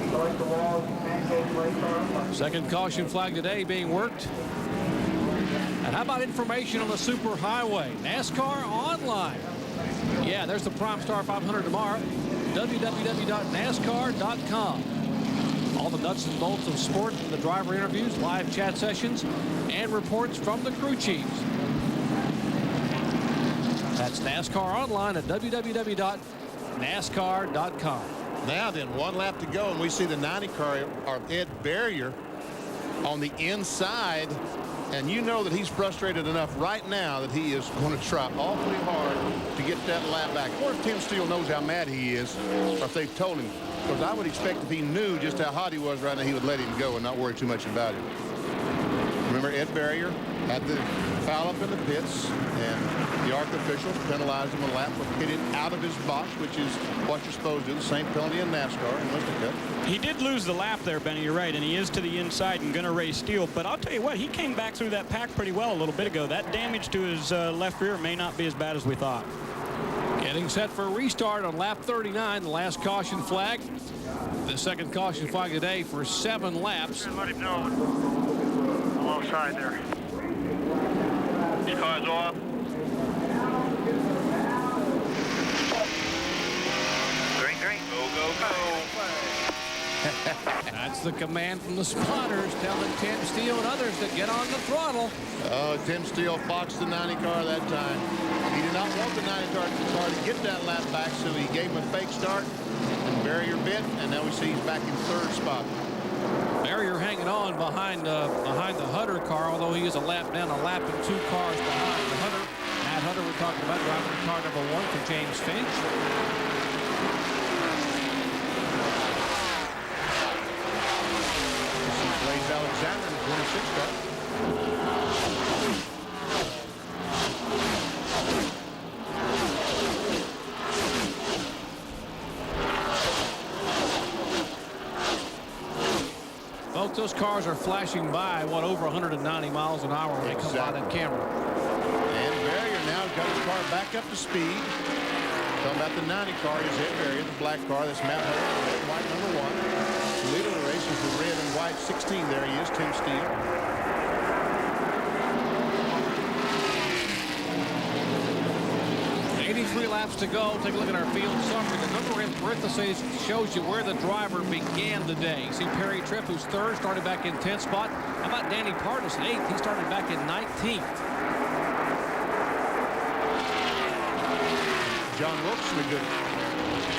You like the walls, pancake race. Second caution flag today being worked. And how about information on the super highway? NASCAR online. Yeah, there's the Prime Star 500 tomorrow. www.nascar.com. All the nuts and bolts of sport, the driver interviews, live chat sessions, and reports from the crew chiefs. That's NASCAR online at www.nascar.com. Now then, 1 lap to go, and we see the 90 car of Ed Barrier on the inside. And you know that he's frustrated enough right now that he is going to try awfully hard to get that lap back. Or if Tim Steele knows how mad he is, or if they've told him. Because I would expect if he knew just how hot he was right now, he would let him go and not worry too much about him. Remember, Ed Barrier had the foul up in the pits, and the ARCA officials penalized him a lap for pitting out of his box, which is what you're supposed to do, the same penalty in NASCAR. He did lose the lap there, Benny, you're right, and he is to the inside and going to race Steele. But I'll tell you what, he came back through that pack pretty well a little bit ago. That damage to his left rear may not be as bad as we thought. Getting set for a restart on lap 39, the last caution flag. The second caution flag today for 7 laps. Let him know. Alongside there. His car's off. Green. Go. That's the command from the spotters telling Tim Steele and others to get on the throttle. Oh, Tim Steele foxed the 90 car that time. He did not want the 90 car to get that lap back, so he gave him a fake start and Barrier bit, and now we see he's back in 3rd spot. Barrier hanging on behind the Hutter car, although he is a lap down, a lap and 2 cars behind the Hutter. Matt Hutter, we're talking about, driving car number 1 for James Finch. Alexander in the 26 car. Folks, those cars are flashing by, over 190 miles an hour when they come by that camera. And Barrier now got his car back up to speed. Talking about the 90 car is Ed Barrier, the black car. That's Matt Hutter, red and white number 1. The leader of the race is the red and white 16. There he is, Tim Steele. Three laps to go. Take a look at our field summary. The number in parentheses shows you where the driver began the day. See Perry Tripp, who's 3rd, started back in 10th spot. How about Danny Pardis, 8th? He started back in 19th. John Wilson, good.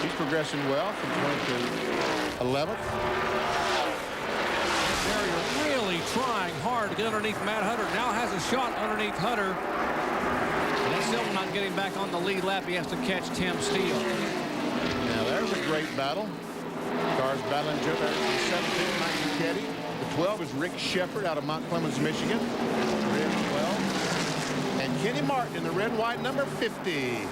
He's progressing well from 20th to 11th. Barrier really trying hard to get underneath Matt Hutter. Now has a shot underneath Hutter. Still not getting back on the lead lap. He has to catch Tim Steele. Now there's a great battle. Cars battling each other. 17, Mike Ducati. The 12 is Rick Shepard out of Mount Clemens, Michigan. Red 12. And Kenny Martin in the red white number 50.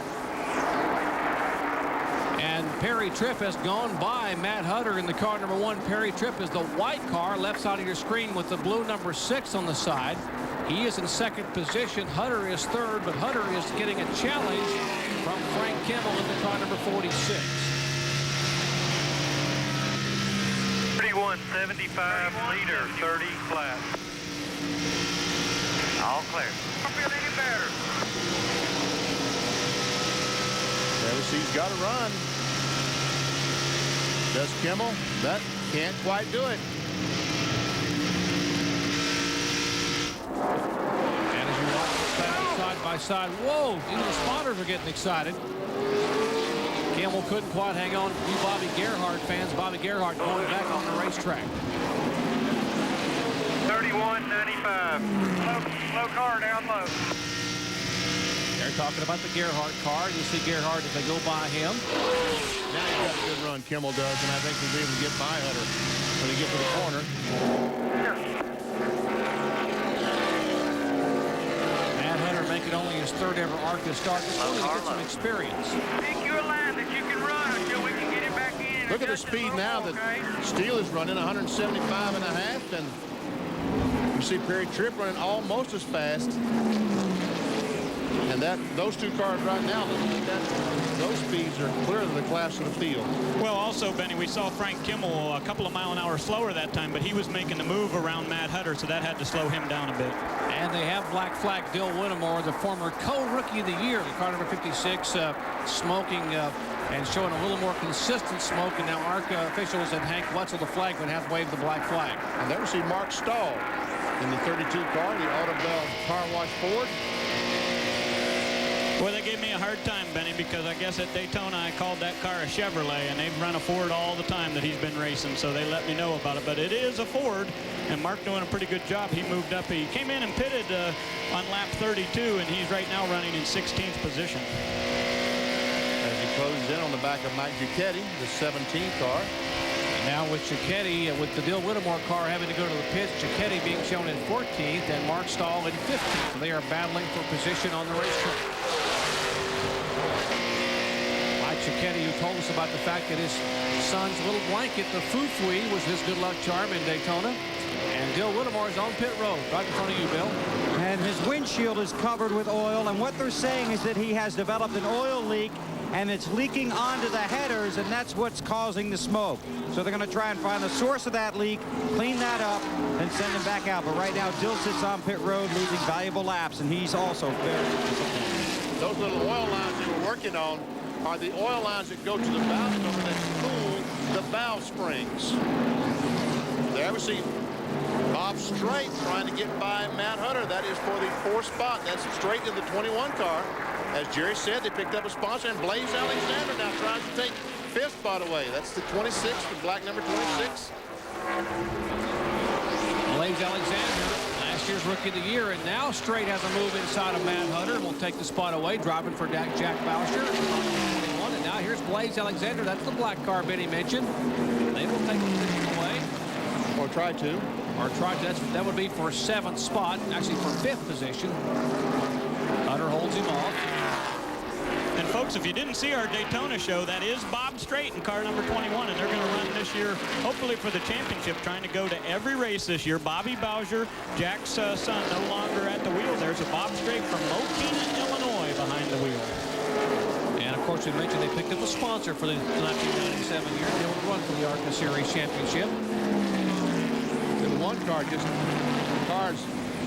And Perry Tripp has gone by Matt Hutter in the car number 1. Perry Tripp is the white car, left side of your screen, with the blue number 6 on the side. He is in 2nd position. Hutter is 3rd, but Hutter is getting a challenge from Frank Kimmel in the car number 46. 3175 leader, 30 flat. All clear. Don't feel any better. Travis, he's got to run. Does Kimmel? That can't quite do it. And as you watch the battle side by side, whoa, even the spotters are getting excited. Kimmel couldn't quite hang on. You Bobby Gerhart fans, Bobby Gerhart going back on the racetrack. 3195. Low car down low. They're talking about the Gerhart car. You see Gerhart as they go by him. Now he's got a good run, Kimmel does, and I think he'll be able to get by Hutter when they get to the corner. Matt Hutter making only his 3rd ever ARCA start. Just wanted to get some experience. Pick your line that you can run until we can get it back in. Look at the speed now that Steele is running, 175 and a half, and you see Perry Tripp running almost as fast. And those 2 cars right now, those speeds are clear of the class of the field. Well, also, Benny, we saw Frank Kimmel a couple of mile-an-hour slower that time, but he was making the move around Matt Hutter, so that had to slow him down a bit. And they have black flag Dill Whittemore, the former co-rookie of the year, the car number 56, smoking and showing a little more consistent smoke. And now ARCA officials and Hank Wetzel, the flagman, have waved the black flag. And there we see Mark Stahl in the 32 car, the Autobell Car Wash Ford. Well, they gave me a hard time, Benny, because I guess at Daytona I called that car a Chevrolet, and they've run a Ford all the time that he's been racing, so they let me know about it. But it is a Ford, and Mark doing a pretty good job. He moved up. He came in and pitted on lap 32, and he's right now running in 16th position. As he closes in on the back of Mike Giacchetti, the 17 car. Now with Giacchetti, with the Dill Whittemore car having to go to the pits, Giacchetti being shown in 14th and Mark Stahl in 15th. So they are battling for position on the racetrack. Mike Giacchetti, who told us about the fact that his son's little blanket, the Foo-Fui, was his good luck charm in Daytona. And Dill Whittemore is on pit road, right in front of you, Bill. And his windshield is covered with oil, and what they're saying is that he has developed an oil leak, and it's leaking onto the headers, and that's what's causing the smoke. So they're going to try and find the source of that leak, clean that up, and send him back out. But right now, Dill sits on pit road, losing valuable laps, and he's also very disappointed. Those little oil lines they were working on are the oil lines that go to the valve cover that cool the valve springs. There we see Bob Strait trying to get by Matt Hutter. That is for the 4th spot. That's straight in the 21 car. As Jerry said, they picked up a sponsor, and Blaze Alexander now tries to take 5th spot away. That's the 26, the black number 26. Blaze Alexander, last year's Rookie of the Year, and now Strait has a move inside of Matt Hutter and will take the spot away, driving for Jack Bowsher. And now here's Blaze Alexander. That's the black car Benny mentioned. They will take the position away. Or try to. Or try to. That would be for 7th spot, actually for 5th position. Hutter holds him off. And folks, if you didn't see our Daytona show, that is Bob Strait in car number 21, and they're going to run this year, hopefully for the championship, trying to go to every race this year. Bobby Bowsher, Jack's son, no longer at the wheel. There's a Bob Strait from Mokina, Illinois, behind the wheel. And of course, we mentioned they picked up a sponsor for the 1997 year. They will run for the ARCA Series Championship. The one car, just the car's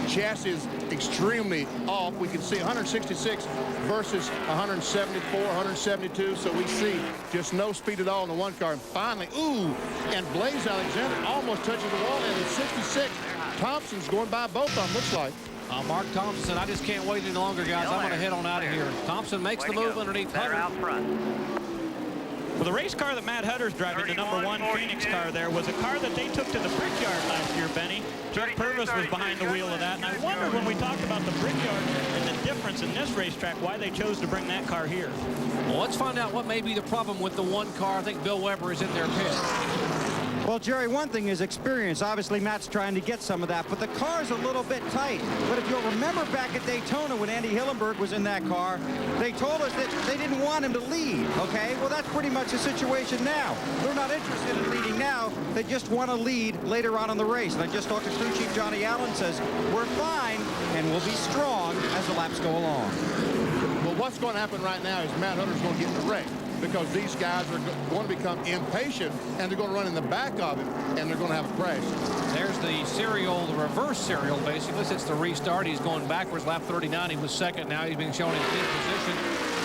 chassis is extremely off. We can see 166 versus 174, 172. So we see just no speed at all in the one car. And finally, ooh, and Blaze Alexander almost touches the wall. And the 66, Thompson's going by both of them, looks like. Mark Thompson said, I just can't wait any longer, guys. I'm going to head on out of here. Thompson makes the move underneath Hutter. Out front. Well, the race car that Matt Hutter's driving, the number 1 Phoenix car there, was a car that they took to the Brickyard last year, Benny. Chuck Purvis was behind the wheel of that, and I wondered when we talked about the Brickyard and the difference in this racetrack, why they chose to bring that car here. Well, let's find out what may be the problem with the one car. I think Bill Weber is in their pit. Well, Jerry, one thing is experience. Obviously, Matt's trying to get some of that, but the car's a little bit tight. But if you'll remember back at Daytona when Andy Hillenburg was in that car, they told us that they didn't want him to lead, okay? Well, that's pretty much the situation now. They're not interested in leading now. They just want to lead later on in the race. And I just talked to crew chief Johnny Allen, says, we're fine and we'll be strong as the laps go along. Well, what's going to happen right now is Matt Hunter's going to get in the wreck, because these guys are going to become impatient, and they're going to run in the back of him, and they're going to have a crash. There's the serial, the reverse serial, basically. Since the restart, he's going backwards. Lap 39, he was second. Now he's being shown in fifth position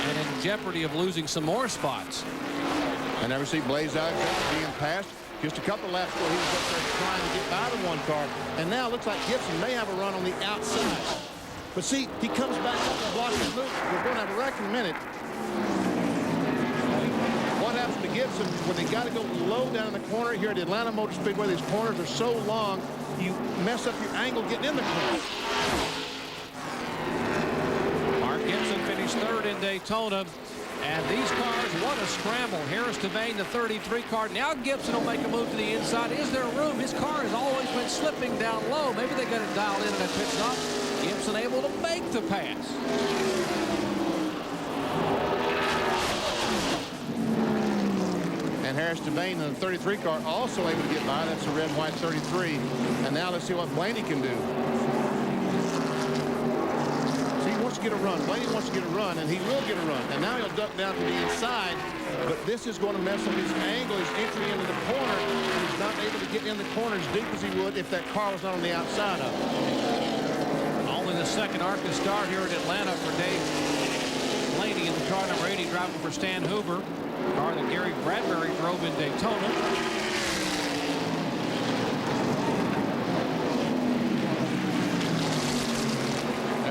and in jeopardy of losing some more spots. I never see Blaze out being passed. Just a couple laps ago, he was up there trying to get by the one car, and now it looks like Gibson may have a run on the outside. But see, he comes back up and blocks the loop. We're going to have a wreck in a minute. What happens to Gibson when they got to go low down in the corner here at Atlanta Motor Speedway? These corners are so long, you mess up your angle getting in the corner. Mark Gibson finished third in Daytona. And these cars, what a scramble. Harris Devane, the 33 car. Now Gibson will make a move to the inside. Is there room? His car has always been slipping down low. Maybe they got it dialed in at that pit stop. Gibson able to make the pass. And Harris Devane, the 33 car, also able to get by. That's a red, white 33. And now let's see what Blaney can do. To get a run. Blaney wants to get a run, and he will get a run. And now he'll duck down to the inside, but this is going to mess up his angle, his entry into the corner, and he's not able to get in the corner as deep as he would if that car was not on the outside of it. Only the second ARCA start here in Atlanta for Dave Blaney in the car number 80, driving for Stan Hoover, car that Gary Bradbury drove in Daytona.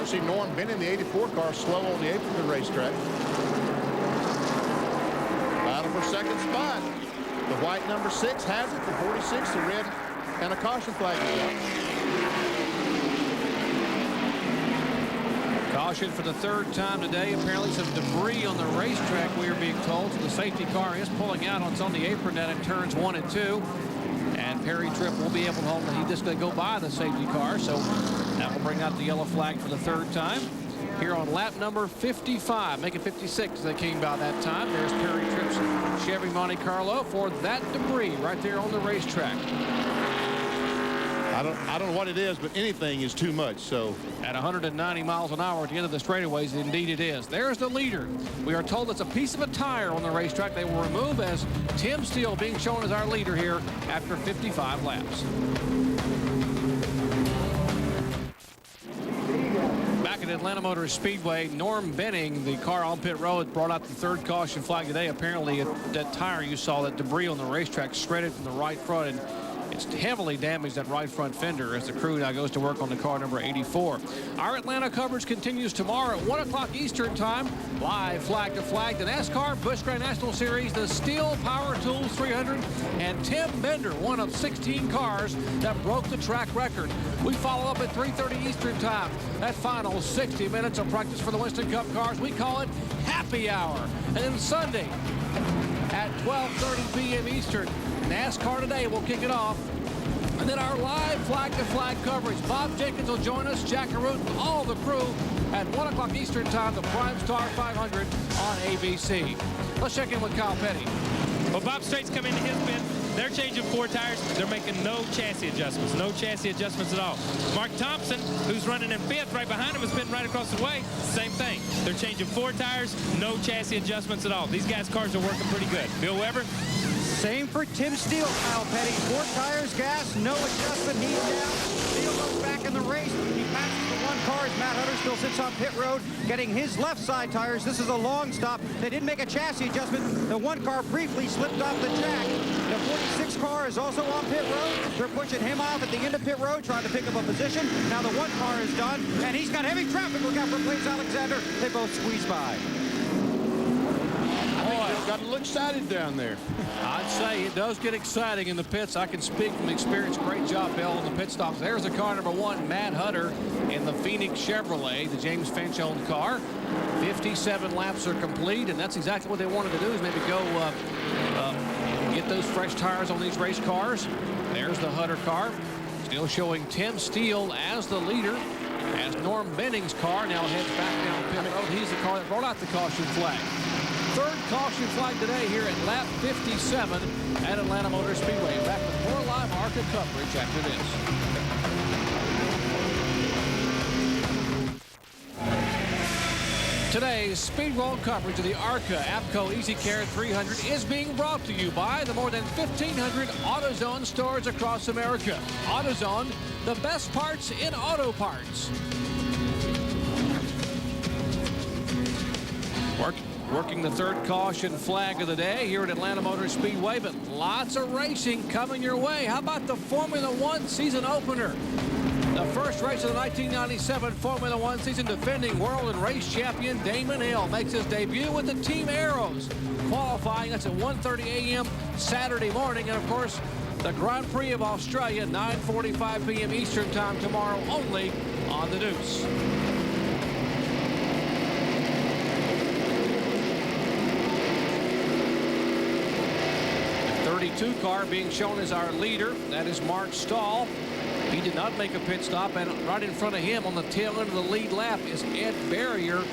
See Norm Benning, the 84 car, slow on the apron of the racetrack. Battle for second spot. The white number 6 has it. The 46, the red, and a caution flag. Caution for the third time today. Apparently some debris on the racetrack, we are being told. So the safety car is pulling out. It's on the apron net in turns 1 and 2. And Perry Tripp will be able to hold. He's just going to go by the safety car. So that will bring out the yellow flag for the third time. Here on lap number 55, make it 56 they came by that time. There's Perry Tripp's Chevy Monte Carlo for that debris right there on the racetrack. I don't know what it is, but anything is too much. So at 190 miles an hour at the end of the straightaways, indeed it is. There's the leader. We are told it's a piece of a tire on the racetrack. They will remove, as Tim Steele being shown as our leader here after 55 laps. Back at Atlanta Motor Speedway, Norm Benning, the car on pit road, brought out the third caution flag today. Apparently that tire you saw, that debris on the racetrack, shredded from the right front, and it's heavily damaged that right front fender as the crew now goes to work on the car number 84. Our Atlanta coverage continues tomorrow at 1 o'clock Eastern time. Live flag to flag, the NASCAR Busch Grand National Series, the Steel Power Tools 300, and Tim Bender, one of 16 cars that broke the track record. We follow up at 3:30 Eastern time. That final 60 minutes of practice for the Winston Cup cars. We call it Happy Hour. And then Sunday at 12:30 p.m. Eastern, NASCAR Today will kick it off. And then our live flag-to-flag coverage. Bob Jenkins will join us, Jack Arute, all the crew at 1 o'clock Eastern time, the Prime Star 500 on ABC. Let's check in with Kyle Petty. Well, Bob Straight's come into his pit. They're changing 4 tires. They're making no chassis adjustments. No chassis adjustments at all. Mark Thompson, who's running in 5th right behind him, has been right across the way. Same thing. They're changing 4 tires. No chassis adjustments at all. These guys' cars are working pretty good. Bill Weber? Same for Tim Steele, Kyle Petty. 4 tires, gas, no adjustment. He's down. Steele goes back in the race. He passes the 1 car as Matt Hunter still sits on pit road, getting his left side tires. This is a long stop. They didn't make a chassis adjustment. The 1 car briefly slipped off the track. The 46 car is also on pit road. They're pushing him off at the end of pit road, trying to pick up a position. Now the 1 car is done, and he's got heavy traffic. Look out for Blaze Alexander. They both squeeze by. got a little excited down there. I'd say it does get exciting in the pits. I can speak from experience. Great job, Bill, on the pit stops. There's the car number 1, Matt Hunter, in the Phoenix Chevrolet, the James Finch-owned car. 57 laps are complete, and that's exactly what they wanted to do, is maybe go get those fresh tires on these race cars. There's the Hutter car. Still showing Tim Steele as the leader, as Norm Benning's car now heads back down pit road. He's the car that brought out the caution flag. Third caution flag today here at lap 57 at Atlanta Motor Speedway. Back with more live ARCA coverage after this. Today's Speed World coverage of the ARCA APCO EasyCare 300 is being brought to you by the more than 1,500 AutoZone stores across America. AutoZone, the best parts in auto parts. Working the third caution flag of the day here at Atlanta Motor Speedway, but lots of racing coming your way. How about the Formula One season opener? The first race of the 1997 Formula One season, defending world and race champion Damon Hill makes his debut with the Team Arrows. Qualifying, that's at 1:30 a.m. Saturday morning. And, of course, the Grand Prix of Australia, 9:45 p.m. Eastern Time tomorrow, only on the Deuce. 32 car being shown as our leader. That is Mark Stahl. He did not make a pit stop, and right in front of him on the tail end of the lead lap is Ed Barrier,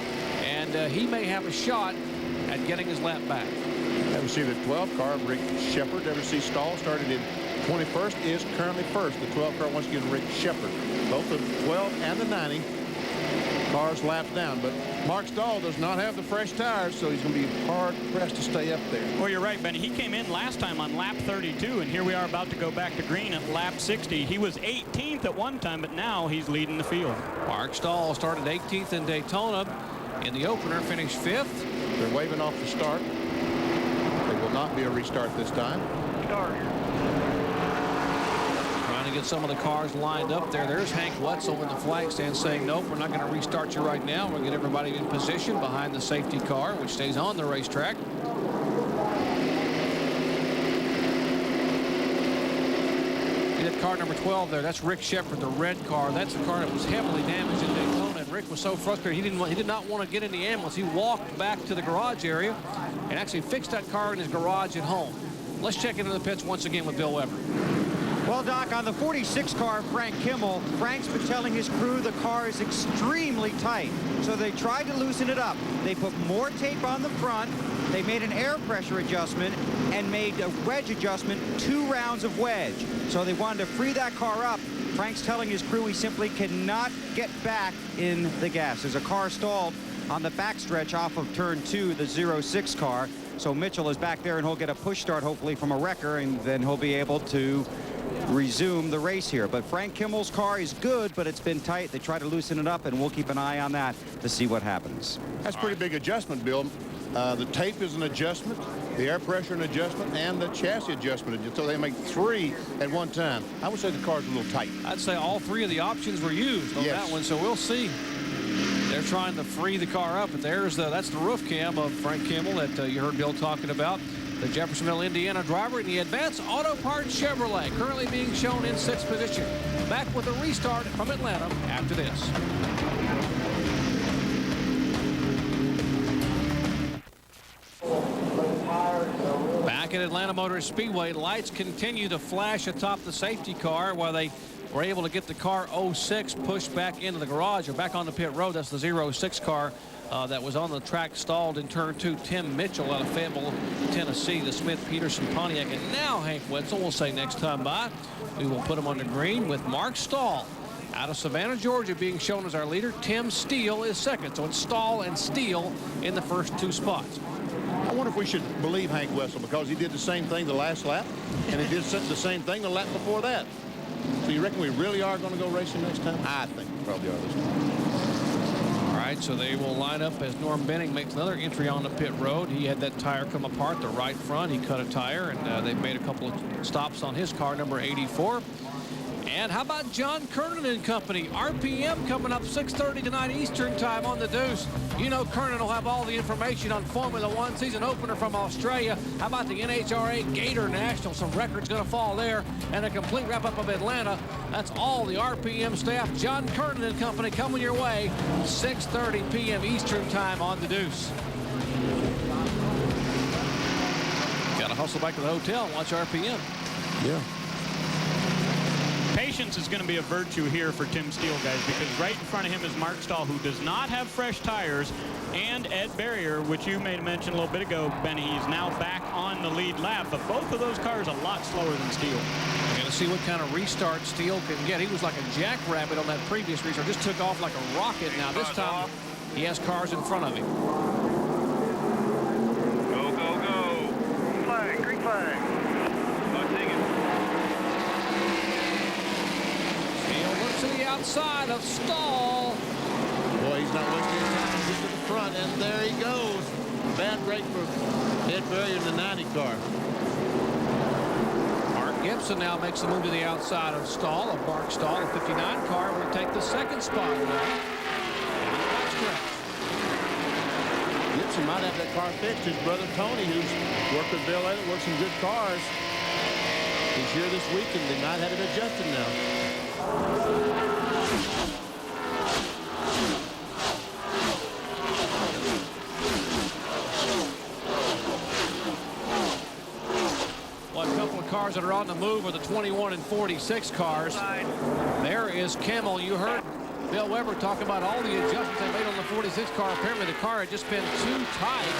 and he may have a shot at getting his lap back. Ever see the 12 car, Rick Shepard? Ever see Stahl started in 21st, is currently first. The 12 car once again, Rick Shepard. Both the 12 and the 90 cars lapped down, but Mark Stahl does not have the fresh tires, so he's going to be hard pressed to stay up there. Well, you're right, Benny. He came in last time on lap 32, and here we are about to go back to green at lap 60. He was 18th at one time, but now he's leading the field. Mark Stahl started 18th in Daytona. In the opener, finished 5th. They're waving off the start. There will not be a restart this time. Start. Trying to get some of the cars lined up there. There's Hank Wetzel in the flag stand saying, nope, we're not going to restart you right now. We'll get everybody in position behind the safety car, which stays on the racetrack. That car number 12 there, that's Rick Shepard, the red car. That's the car that was heavily damaged in Daytona, and Rick was so frustrated he did not want to get in the ambulance. He walked back to the garage area and actually fixed that car in his garage at home. Let's check into the pits once again with Bill Weber. Well, Doc, on the 46 car, Frank Kimmel, Frank's been telling his crew the car is extremely tight. So they tried to loosen it up. They put more tape on the front. They made an air pressure adjustment and made a wedge adjustment, 2 rounds of wedge. So they wanted to free that car up. Frank's telling his crew he simply cannot get back in the gas. There's a car stalled on the backstretch off of turn 2, the 06 car. So Mitchell is back there, and he'll get a push start, hopefully, from a wrecker, and then he'll be able to resume the race here. But Frank Kimmel's car is good, but it's been tight. They try to loosen it up, and we'll keep an eye on that to see what happens. That's a pretty big adjustment, Bill. The tape is an adjustment, the air pressure an adjustment, and the chassis adjustment. So they make 3 at one time. I would say the car's a little tight. I'd say all 3 of the options were used on that one, so we'll see. They're trying to free the car up, but that's the roof cam of Frank Kimmel that you heard Bill talking about. The Jeffersonville, Indiana driver in the Advanced Auto Parts Chevrolet, currently being shown in 6th position. Back with a restart from Atlanta after this. Back at Atlanta Motor Speedway, lights continue to flash atop the safety car while they were able to get the car 06 pushed back into the garage or back on the pit road. That's the 06 car that was on the track, stalled in turn 2. Tim Mitchell out of Fayetteville, Tennessee, the Smith-Peterson Pontiac. And now Hank Wetzel will say next time by, we will put him on the green with Mark Stahl out of Savannah, Georgia, being shown as our leader. Tim Steele is second. So it's Stahl and Steele in the first 2 spots. I wonder if we should believe Hank Wetzel, because he did the same thing the last lap, and he did the same thing the lap before that. So you reckon we really are going to go racing next time? I think we probably are this time. All right, so they will line up as Norm Benning makes another entry on the pit road. He had that tire come apart, the right front. He cut a tire, and they've made a couple of stops on his car, number 84. And how about John Kernan and company? RPM coming up 6:30 tonight Eastern Time on the Deuce. You know Kernan will have all the information on Formula One season opener from Australia. How about the NHRA Gator National? Some records going to fall there. And a complete wrap-up of Atlanta. That's all the RPM staff. John Kernan and company coming your way 6:30 p.m. Eastern Time on the Deuce. Got to hustle back to the hotel and watch RPM. Yeah. Patience is going to be a virtue here for Tim Steele, guys, because right in front of him is Mark Stahl, who does not have fresh tires, and Ed Barrier, which you made a mention a little bit ago, Benny. He's now back on the lead lap, but both of those cars a lot slower than Steele. We're going to see what kind of restart Steele can get. He was like a jackrabbit on that previous restart. Just took off like a rocket. Now this time he has cars in front of him. Go, go, go. Flag, green flag. To the outside of Stahl. Boy, he's not wasting any time to get to the front, and there he goes. Bad break for Ed Barrier in the 90 car. Mark Gibson now makes the move to the outside of Stahl. Of Mark Stahl, a 59 car will take the second spot away. Gibson might have that car fixed. His brother Tony, who's worked with Bill Elliott, worked some good cars. He's here this week, and they might have it adjusted now. Well, a couple of cars that are on the move are the 21 and 46 cars. There is Kimmel. You heard Bill Weber talk about all the adjustments they made on the 46 car. Apparently the car had just been too tight.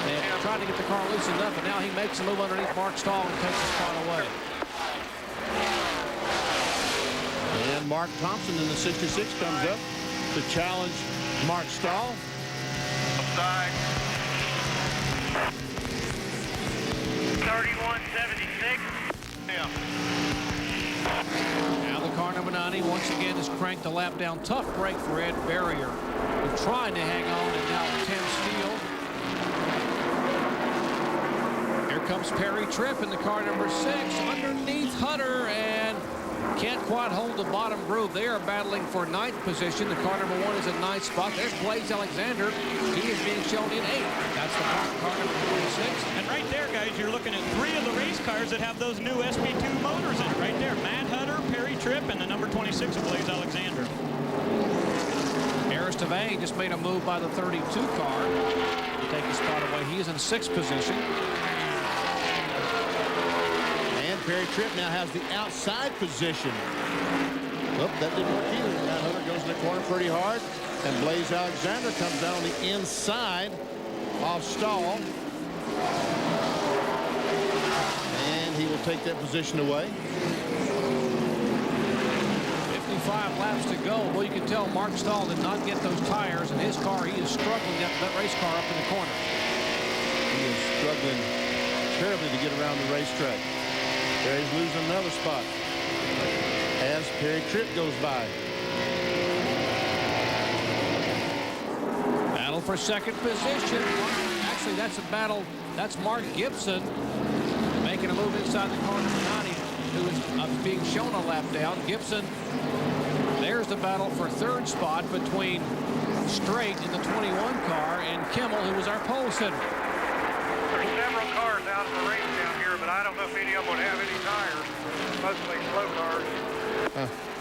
They had tried to get the car loosened up, and now he makes a move underneath Mark Stahl and takes the spot away. And Mark Thompson in the 66 comes up to challenge Mark Stahl. Offside. 31.76. Yeah. Now the car number 90 once again is cranked a lap down. Tough break for Ed Barrier. We're trying to hang on, and now Tim Steele. Here comes Perry Tripp in the car number 6 underneath Hutter, and can't quite hold the bottom groove. They are battling for 9th position. The car number 1 is in 9th spot. There's Blaze Alexander. He is being shown in 8th. That's the car number 46. And right there, guys, you're looking at 3 of the race cars that have those new SP2 motors in it. Right there, Matt Hutter, Perry Tripp, and the number 26 of Blaze Alexander. Harris Devane just made a move by the 32 car to take his spot away. He is in 6th position. Perry Tripp now has the outside position. Oh, that didn't work either. Matt Hutter goes in the corner pretty hard, and Blaze Alexander comes down on the inside of Stahl. And he will take that position away. 55 laps to go. Well, you can tell Mark Stahl did not get those tires in his car. He is struggling to get that race car up in the corner. He is struggling terribly to get around the racetrack. Perry's losing another spot as Perry Tripp goes by. Battle for 2nd position. Actually, that's a battle. That's Mark Gibson making a move inside the car number 90, who is being shown a lap down. Gibson, there's the battle for 3rd spot between Strait in the 21 car and Kimmel, who was our pole sitter. There's several cars out of the race down here, but I don't know if any of them would have any tires. Mostly slow cars.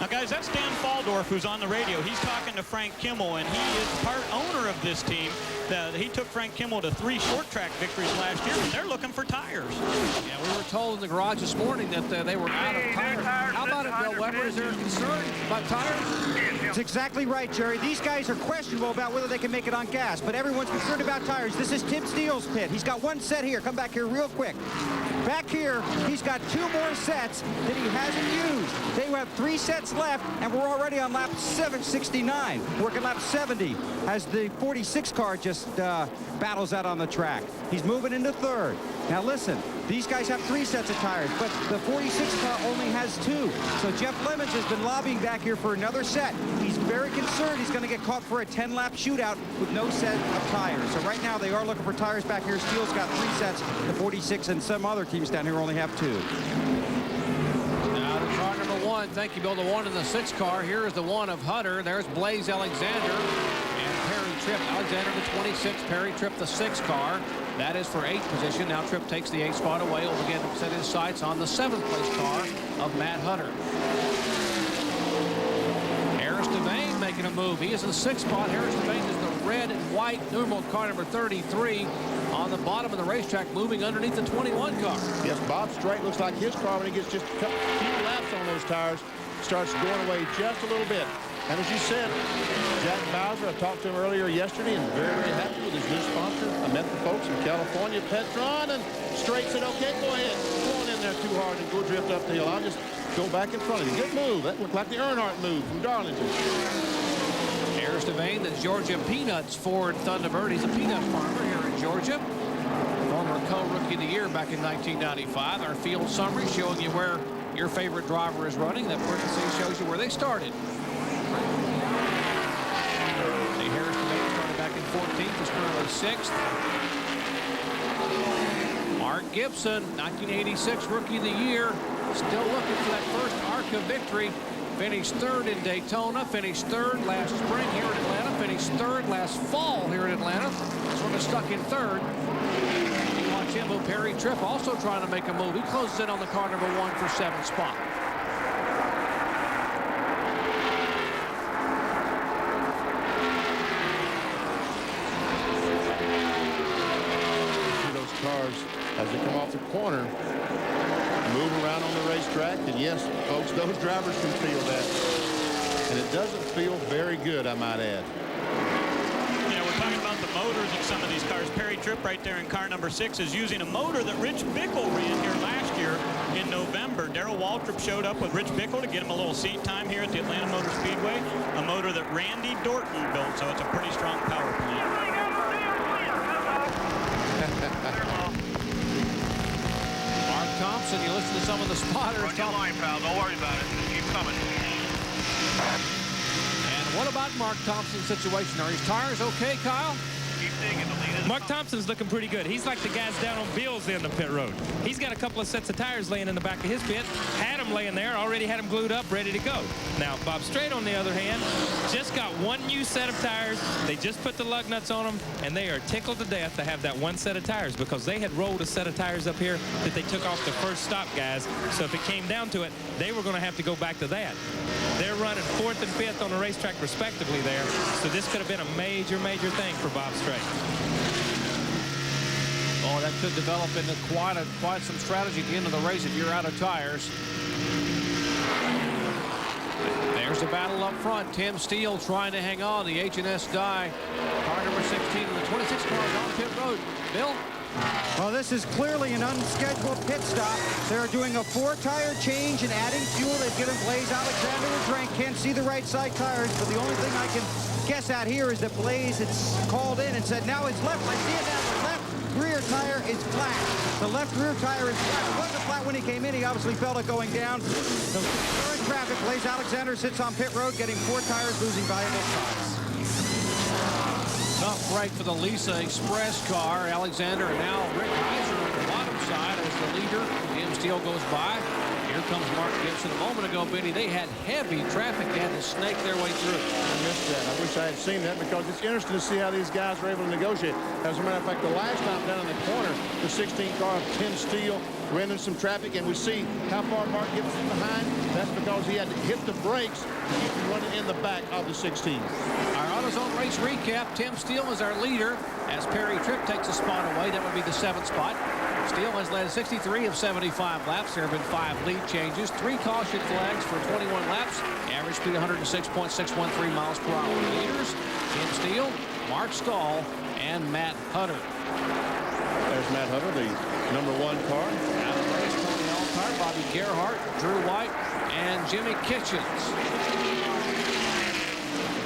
Now, guys, that's Dan Faldorf, who's on the radio. He's talking to Frank Kimmel, and he is part owner of this team. He took Frank Kimmel to 3 short track victories last year, and they're looking for tires. Yeah, we were told in the garage this morning that they were out of tires. How about it, Bill Weber? Is there a concern about tires? That's exactly right, Jerry. These guys are questionable about whether they can make it on gas, but everyone's concerned about tires. This is Tim Steele's pit. He's got 1 set here. Come back here real quick. Back here, he's got 2 more sets that he hasn't used. They have 3 sets left, and we're already on lap 769. Working lap 70 as the 46 car just battles out on the track. He's moving into 3rd. Now listen, these guys have 3 sets of tires, but the 46 car only has 2. So Jeff Lemons has been lobbying back here for another set. He's very concerned he's going to get caught for a 10-lap shootout with no set of tires. So right now they are looking for tires back here. Steele's got 3 sets. The 46 and some other teams down here only have 2. Now to car number 1. Thank you, Bill. The 1 in the 6 car. Here is the 1 of Hutter. There's Blaze Alexander and Perry Tripp. Alexander the 26, Perry Tripp the 6 car. That is for 8th position. Now Tripp takes the 8th spot away. Will begin to set his sights on the 7th place car of Matt Hutter. Harris Devane making a move. He is in the 6th spot. Harris Devane is the red and white numeral car number 33 on the bottom of the racetrack, moving underneath the 21 car. Yes, Bob Strait looks like his car, when he gets just a few laps on those tires, starts going away just a little bit. And as you said, Jack Bowser, I talked to him earlier yesterday and very, very happy with his new sponsor. I met the folks in California, Petron, and Strait said, okay, go ahead. Go on in there too hard and go drift up the hill. I'll just go back in front of you. Good move. That looked like the Earnhardt move from Darlington. Here's Devane, the Georgia Peanuts Ford Thunderbird. He's a peanut farmer here in Georgia. Former co-rookie of the year back in 1995. Our field summary showing you where your favorite driver is running. That parenthesis shows you where they started. See, Harris Devane started back in 14th. Is currently 6th. Mark Gibson, 1986 Rookie of the Year. Still looking for that first ARCA victory. Finished 3rd in Daytona. Finished 3rd last spring here in Atlanta. Finished 3rd last fall here in Atlanta. Sort of stuck in 3rd. You watch him move. Perry Tripp also trying to make a move. He closes in on the car number 1 for 7th spot. Those cars, as they come off the corner, move around on the racetrack, and yes, folks, those drivers can feel that. And it doesn't feel very good, I might add. Yeah, we're talking about the motors in some of these cars. Perry Tripp right there in car number 6 is using a motor that Rich Bickle ran here last year in November. Darrell Waltrip showed up with Rich Bickle to get him a little seat time here at the Atlanta Motor Speedway. A motor that Randy Dorton built, so it's a pretty strong power plant. Thompson, you listen to some of the spotters. Run your line, pal. Don't worry about it. Just keep coming. And what about Mark Thompson's situation? Are his tires okay, Kyle? Keep digging. The lead is Mark Thompson's looking pretty good. He's like the guys down on Bill's end of pit road. He's got a couple of sets of tires laying in the back of his pit. Had them laying there, already had them glued up, ready to go. Now, Bob Strait, on the other hand, just got one new set of tires. They just put the lug nuts on them, and they are tickled to death to have that one set of tires because they had rolled a set of tires up here that they took off the first stop, guys. So if it came down to it, they were going to have to go back to that. They're running 4th and 5th on the racetrack respectively there. So this could have been a major, major thing for Bob Strait. Oh, that could develop into quite some strategy at the end of the race if you're out of tires. There's the battle up front. Tim Steele trying to hang on. The H&S die. Car number 16 and the 26 car is on pit road. Bill? Well, this is clearly an unscheduled pit stop. They're doing a 4-tire change and adding fuel. They've given Blaze Alexander a drink. Can't see the right side tires, but the only thing I can guess at here is that Blaze had called in and said, now it's left. I see it now. The left rear tire is flat. The left rear tire is flat. It wasn't flat when he came in. He obviously felt it going down. So current traffic, Blaze Alexander sits on pit road getting 4 tires, losing valuable tires. Tough break for the Lisa Express car. Alexander and now Rick Heiser on the bottom side as the leader. Tim Steele goes by. Here comes Mark Gibson. A moment ago, Benny, they had heavy traffic. They had to snake their way through. I missed that. I wish I had seen that because it's interesting to see how these guys are able to negotiate. As a matter of fact, the last time down in the corner, the 16 car of Tim Steele ran into some traffic, and we see how far Mark Gibson's behind. That's because he had to hit the brakes to keep him running in the back of the 16. Our AutoZone race recap. Tim Steele is our leader as Perry Tripp takes a spot away. That would be the 7th spot. Steele has led 63 of 75 laps. There have been 5 lead changes, 3 caution flags for 21 laps. Average speed 106.613 miles per hour. Leaders, Tim Steele, Mark Stahl, and Matt Hutter. There's Matt Hutter, the number 1 car. Out of the race, Tony Allcard, Bobby Gerhart, Drew White, and Jimmy Kitchens.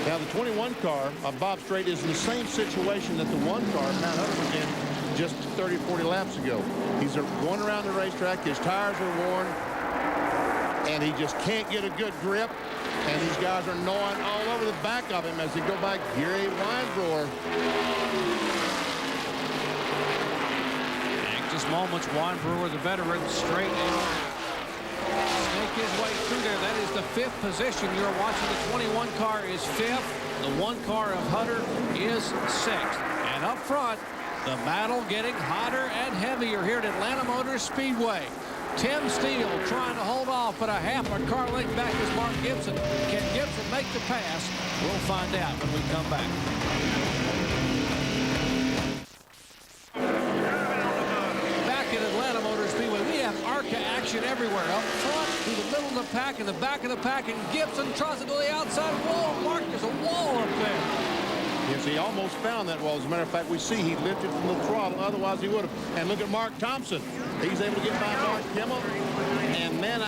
Now, the 21 car of Bob Strait is in the same situation that the 1 car, Matt Hutter, was in just 30, 40 laps ago. He's going around the racetrack. His tires are worn, and he just can't get a good grip. And these guys are gnawing all over the back of him as they go by Gary Weinbroer. Anxious moments. Weinbroer, the veteran, straight in. Snake his way through there. That is the 5th position. You're watching the 21 car is 5th. The 1 car of Hutter is 6th. And up front, the battle getting hotter and heavier here at Atlanta Motor Speedway. Tim Steele trying to hold off, but a half a car length back is Mark Gibson. Can Gibson make the pass? We'll find out when we come back. action everywhere. Up front, through the middle of the pack, in the back of the pack, and Gibson tries to go to the outside wall. Mark, there's a wall up there. Yes, he almost found that wall. As a matter of fact, we see he lifted from the throttle. Otherwise, he would have. And look at Mark Thompson. He's able to get by Mark Kimmel. And, man,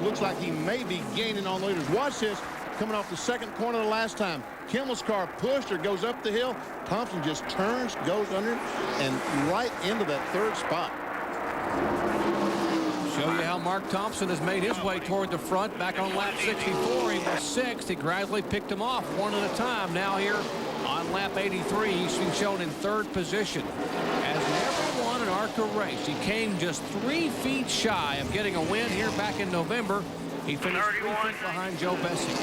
looks like he may be gaining on the leaders. Watch this. Coming off the second corner the last time. Kimmel's car pushed or goes up the hill. Thompson just turns, goes under, and right into that third spot. Show you how Mark Thompson has made his way toward the front. Back on lap 64, he was sixth. He gradually picked him off one at a time. Now here on lap 83, he's been shown in third position. Has never won an ARCA race. He came just 3 feet shy of getting a win here back in November. He finished 3 feet behind Joe Bessie.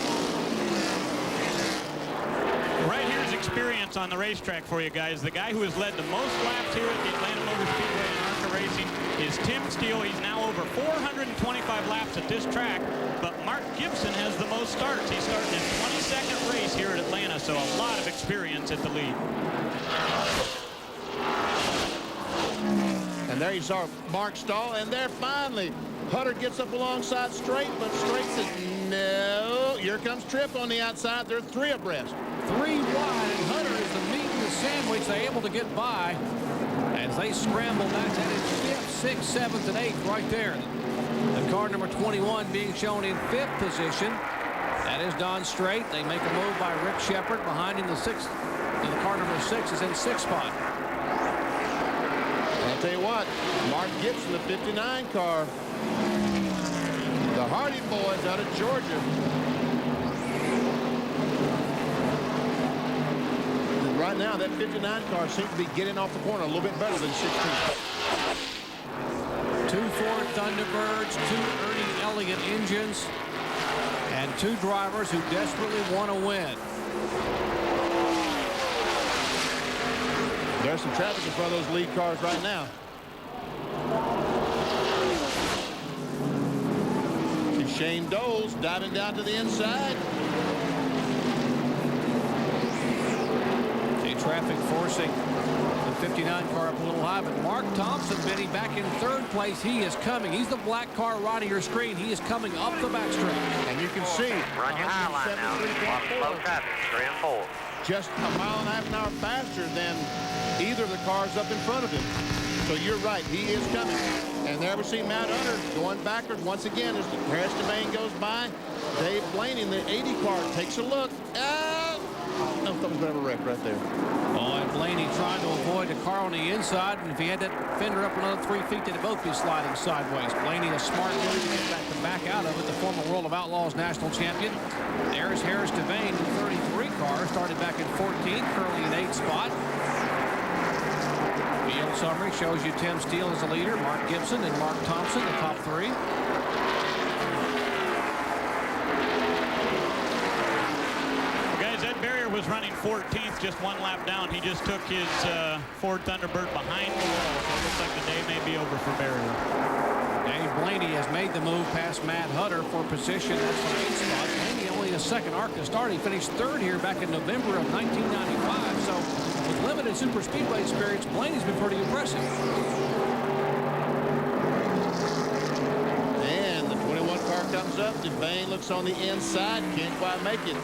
Right here's experience on the racetrack for you guys. The guy who has led the most laps here at the Atlanta Motor Speedway in ARCA Racing is Tim Steele. He's now over 425 laps at this track, but Mark Gibson has the most starts. He's starting his 22nd race here at Atlanta, so a lot of experience at the lead. And there you saw Mark stall, and there finally Hutter gets up alongside Straight, but Straight says no. Here comes Tripp on the outside. They're 3 abreast. 3 wide, and Hunter is the meat in the sandwich. They're able to get by as they scramble back. That is 5th, 6th, 7th, and 8th right there. The car number 21 being shown in 5th position. That is Don Straight. They make a move by Rick Shepard behind in the 6th. And the car number 6 is in 6th spot. I'll tell you what, Mark Gibson, the 59 car. The Hardy boys out of Georgia. Right now, that 59 car seems to be getting off the corner a little bit better than 16. 2 Ford Thunderbirds, 2 Ernie Elliott engines, and 2 drivers who desperately want to win. There's some traffic in front of those lead cars right now. Shane Doles diving down to the inside. Traffic forcing the 59 car up a little high, but Mark Thompson, Benny, back in 3rd place. He is coming. He's the black car right of your screen. He is coming up the backstretch. And you can see run your high line now. Slow traffic, 3 and 4. Just a mile and a half an hour faster than either of the cars up in front of him. So you're right, he is coming. And there we see Matt Hunter going backwards once again as Harris Devane goes by. Dave Blaney in the 80 car takes a look. No, something's going to have a wreck right there. Oh, and Blaney trying to avoid the car on the inside, and if he had that fender up another 3 feet, they'd both be sliding sideways. Blaney, a smart move to get back out of it, the former World of Outlaws national champion. There's Harris Devane, the 33 car, started back in 14th, currently in 8th spot. Field summary shows you Tim Steele as the leader, Mark Gibson and Mark Thompson, the top 3. Was running 14th, just 1 lap down. He just took his Ford Thunderbird behind the wall, so it looks like the day may be over for Barrier. Dave Blaney has made the move past Matt Hutter for position. That's the 8th spot. Blaney only his 2nd ARCA start. He finished 3rd here back in November of 1995. So with limited super speedway experience, Blaney's been pretty impressive. And the 21 car comes up. Devane looks on the inside. Can't quite make it.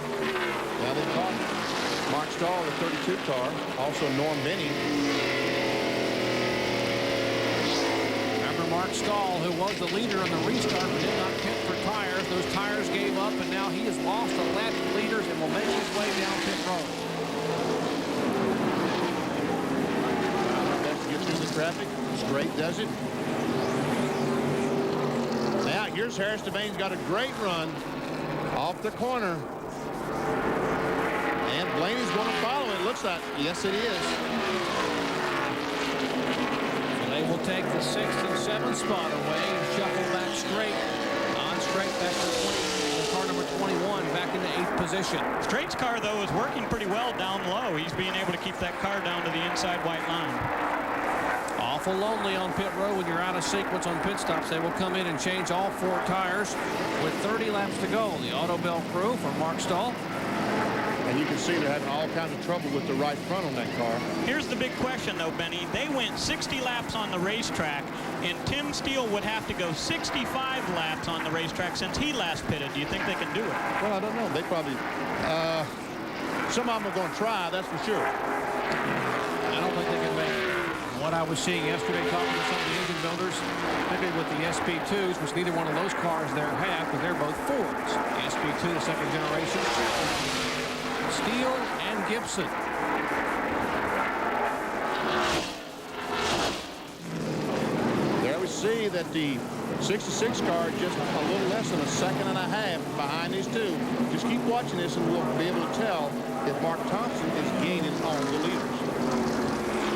Now they caught Mark Stahl, the 32 car, also Norm Benny. Remember Mark Stahl, who was the leader on the restart, but did not pit for tires. Those tires gave up, and now he has lost the lap leaders and will make his way down pit road. Best to get through the traffic. Straight does it. Now here's Harris Devane's got a great run off the corner. And Blaney's going to follow it. Looks like, yes, it is. So they will take the 6th and 7th spot away and shuffle back straight. On straight back to car number 21, back into 8th position. Straight's car, though, is working pretty well down low. He's being able to keep that car down to the inside white line. Awful lonely on pit road when you're out of sequence on pit stops. They will come in and change all 4 tires with 30 laps to go. The Auto Bell crew for Mark Stahl. And you can see they're having all kinds of trouble with the right front on that car. Here's the big question, though, Benny. They went 60 laps on the racetrack, and Tim Steele would have to go 65 laps on the racetrack since he last pitted. Do you think they can do it? Well, I don't know. They probably, some of them are going to try, that's for sure. I don't think they can make it. What I was seeing yesterday, talking to some of the engine builders, particularly with the SP2s, which neither one of those cars there have, because they're both Fords. The SP2, the second generation. Steele and Gibson. There we see that the 66 car is just a little less than a second and a half behind these two. Just keep watching this and we'll be able to tell if Mark Thompson is gaining on the leaders.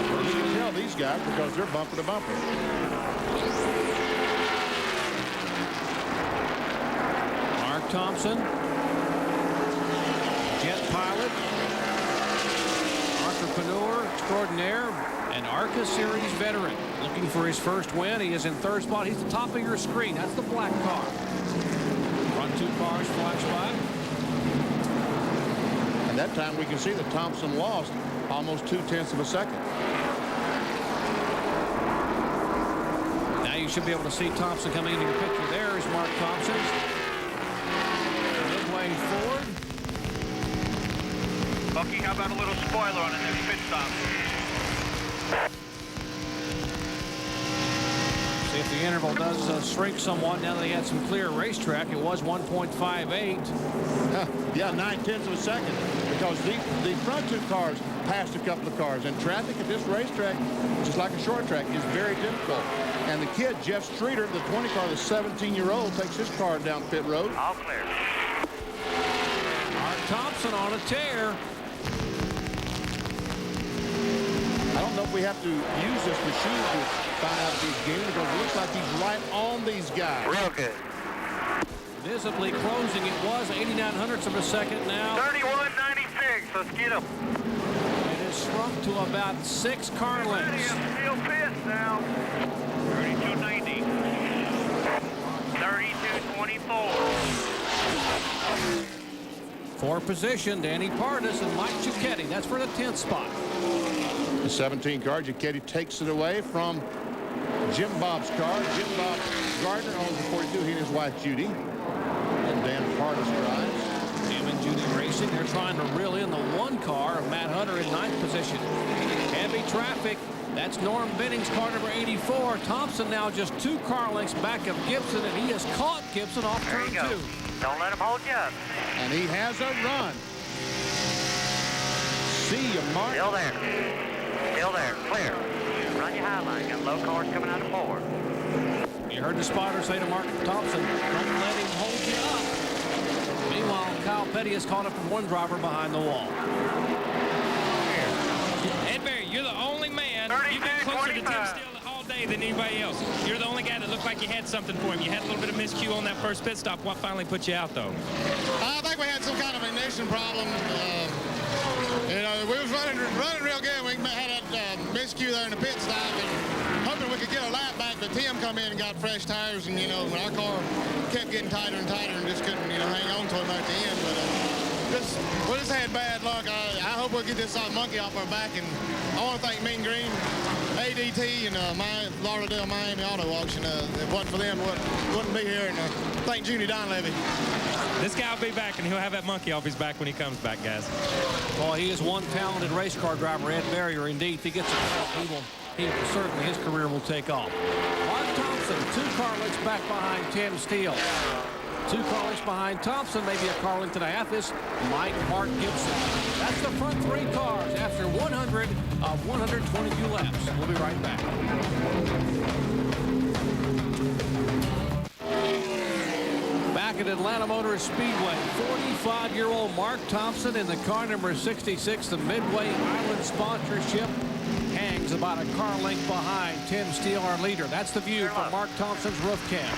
Well, you can tell these guys because they're bumper to bumper. Mark Thompson, jet pilot, entrepreneur extraordinaire, and ARCA Series veteran. Looking for his first win. He is in third spot. He's the top of your screen. That's the black car. Front two cars flash by. And that time we can see that Thompson lost almost 2/10 of a second. Now you should be able to see Thompson coming into your picture. There is Mark Thompson. Midway forward. Bucky, how about a little spoiler on the next pit stop? See if the interval does shrink somewhat now that they had some clear racetrack. It was 1.58. Yeah, 9/10 of a second. Because the front two cars passed a couple of cars. And traffic at this racetrack, just like a short track, is very difficult. And the kid, Jeff Streeter, the 20 car, the 17-year-old, takes his car down pit road. All clear. Mark Thompson on a tear. I don't know if we have to use this machine to find out if he's gaining because it looks like he's right on these guys. Real good. Visibly closing. It was 89/100ths of a second now. 31.96. Let's get him. It has shrunk to about 6 car lengths. Still pissed now. 32.90. 32.24. For position, Danny Pardis and Mike Giacchetti. That's for the 10th spot. The 17 car, Giacchetti takes it away from Jim Bob's car. Jim Bob Gardner owns the 42. He and his wife, Judy. And Dan Pardis drives. Jim and Judy racing. They're trying to reel in the 1 car of Matt Hunter in 9th position. Heavy traffic. That's Norm Benning's car number 84. Thompson now just 2 car lengths back of Gibson, and he has caught Gibson off There turn you go. 2. Don't let him hold you up. And he has a run. See you, Mark. Still there. Still there. Clear. Run your high line. Got low cars coming out of 4. You heard the spotter say to Mark Thompson, don't let him hold you up. Meanwhile, Kyle Petty has caught up from 1 driver behind the wall. Ed Berry, you're the only man. You've been closer to Tim Steele all day than anybody else. You're the only guy that looked like you had something for him. You had a little bit of miscue on that first pit stop. What finally put you out, though? I think we had some kind of ignition problem. You know, we was running real good. We had that miscue there in the pit stop and hoping we could get a lap back, but Tim come in and got fresh tires, and, you know, our car kept getting tighter and tighter and just couldn't, you know, hang on to him at the end. But we just had bad luck. I hope we'll get this monkey off our back, and I want to thank Mean Green, ADT, and my Lauderdale Miami Auto Auction. If it wasn't for them, wouldn't be here. And thank Junie Donlevy. This guy will be back, and he'll have that monkey off his back when he comes back, guys. Well, he is one talented race car driver, Ed Berrier. Indeed, if he gets a help, certainly his career will take off. Mark Thompson, 2 car lengths back behind Tim Steele. 2 car lengths behind Thompson, maybe a car length and a half, is Mark Gibson. That's the front 3 cars after 100 of 122 laps. We'll be right back. Back at Atlanta Motor Speedway, 45-year-old Mark Thompson in the car number 66. The Midway Island sponsorship hangs about a car length behind Tim Steele, our leader. That's the view from Mark Thompson's roof cam.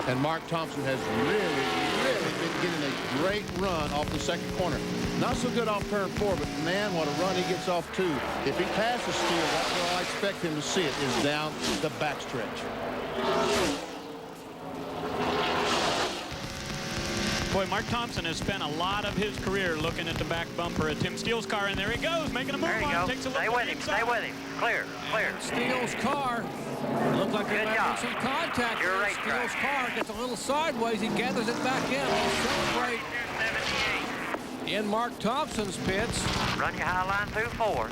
And Mark Thompson has really been getting a great run off the second corner. Not so good off turn 4, but man, what a run he gets off 2. If he passes Steele, that's where I expect him to see it, is down the backstretch. Boy, Mark Thompson has spent a lot of his career looking at the back bumper of Tim Steele's car, and there he goes, making a move There you on. go. Takes a look Stay at with the him. inside. Stay with him. Clear. Clear. Steele's car. Looked like there Good might job. be some contact. Your there. racetrack. Steele's car gets a little sideways. He gathers it back in. He'll celebrate in Mark Thompson's pits. Run your high line through 4.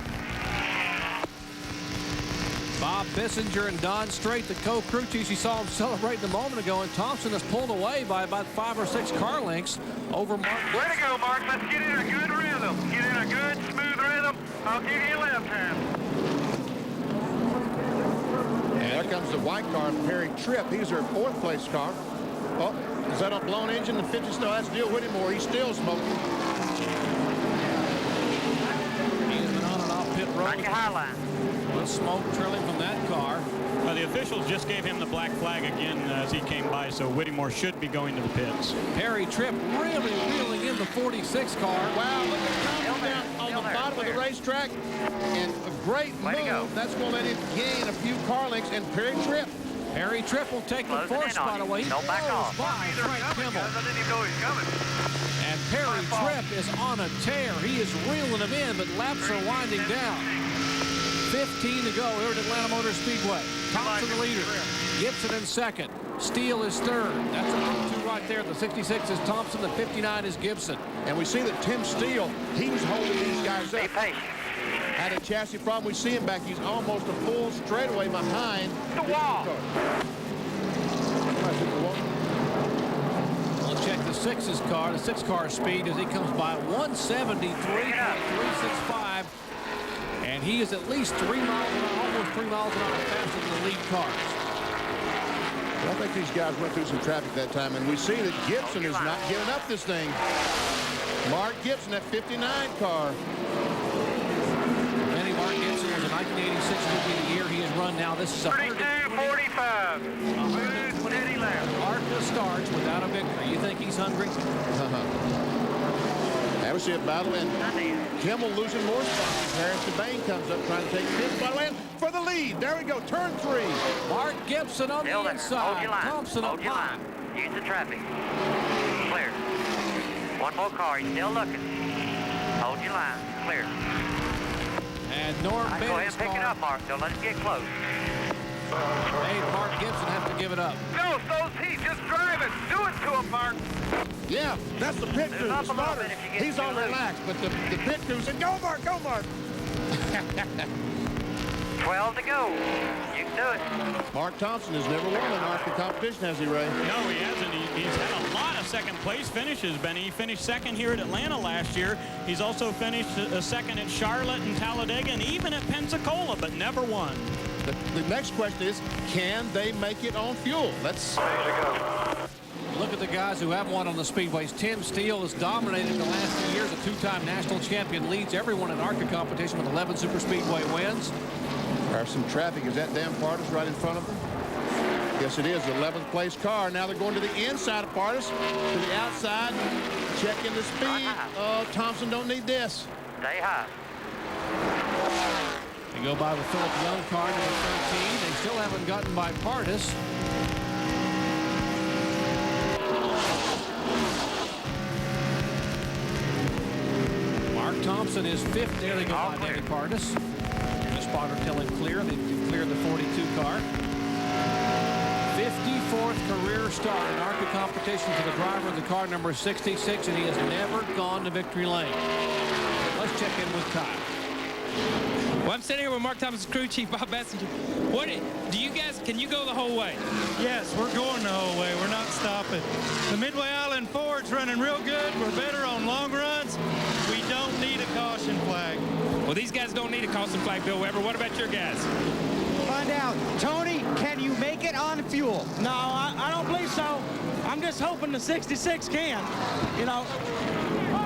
Bob Bissinger and Don Strait, the co-crew chiefs, you saw him celebrating a moment ago, and Thompson is pulled away by about 5 or 6 car lengths over Mark. Way to go, Mark. Let's get in a good rhythm. Get in a good, smooth rhythm. I'll give you a left hand. And there comes the white car, Perry Tripp. He's her 4th place car. Oh, is that a blown engine? The 50 still has to deal with him, or he's still smoking. He's been on and off pit road. Run your high line. With smoke trailing from that car. The officials just gave him the black flag again as he came by, so Whittemore should be going to the pits. Perry Tripp really wheeling in the 46 car. Wow, look at Thompson down on the bottom of the racetrack. And a great move. That's going to let him gain a few car lengths. And Perry Tripp. Perry Tripp will take the 4th spot away. He Don't back off. by Frank Kimmel. I didn't even know he was coming. And Perry Tripp is on a tear. He is reeling them in, but laps are winding down. 15 to go here at Atlanta Motor Speedway. Thompson the leader. Gibson in 2nd. Steele is 3rd. That's a 1-2 right there. The 66 is Thompson. The 59 is Gibson. And we see that Tim Steele, he was holding these guys up. Be patient. Had a chassis problem. We see him back. He's almost a full straightaway behind the wall. We'll check the 6's car. The 6 car speed as he comes by 173.365. And he is at least 3 miles an hour, almost 3 miles an hour faster than the lead cars. Well, I think these guys went through some traffic that time, and we see that Gibson is not giving up this thing. Mark Gibson, that 59 car. Mark Gibson was a 1986 Rookie of the Year. He has run now. This is 32-45. Steady lap. ARCA starts without a victory. You think he's hungry? Now we see a battle, and Kimmel losing more spots. Harris DeBane comes up trying to take his bottle in for the lead. There we go, turn 3. Mark Gibson on the inside. Hold your line. Thompson Hold your line. Use the traffic. Clear. One more car. He's still looking. Hold your line. Clear. And Norm Go ahead and pick it up, Mark. Don't let him get close. Made Mark Gibson have to give it up. No, so's he. Just drive it. Do it to him, Mark. Yeah, that's the pit crew. The starter. He's all relaxed, but the pit crew said, go, Mark, go, Mark. 12 to go. You can do it. Mark Thompson has never won an ARCA competition, has he, Ray? No, he hasn't. He's had a lot of second-place finishes, Benny. He finished 2nd here at Atlanta last year. He's also finished 2nd at Charlotte and Talladega and even at Pensacola, but never won. The next question is, can they make it on fuel? Let's look at the guys who have won on the speedways. Tim Steele has dominated the last 2 years. A 2-time national champion, leads everyone in ARCA competition with 11 super speedway wins. There's some traffic. Is that Dan Partis right in front of them? Yes, it is. The 11th place car. Now they're going to the inside of Partis, to the outside, checking the speed. Oh, Thompson don't need this. Stay high. They go by the Philip Young car, number 13. They still haven't gotten by Partis. Mark Thompson is 5th. There they go by Danny Partis. The spotter telling clear. They cleared the 42 car. 54th career start in ARCA competition for the driver of the car number 66, and he has never gone to victory lane. Let's check in with Kyle. Well, I'm sitting here with Mark Thompson's crew chief, Bob Bissinger. What do you guys, can you go the whole way? Yes, we're going the whole way. We're not stopping. The Midway Island Ford's running real good. We're better on long runs. We don't need a caution flag. Well, these guys don't need a caution flag, Bill Weber. What about your guys? Find out. Tony, can you make it on fuel? No, I don't believe so. I'm just hoping the 66 can, you know.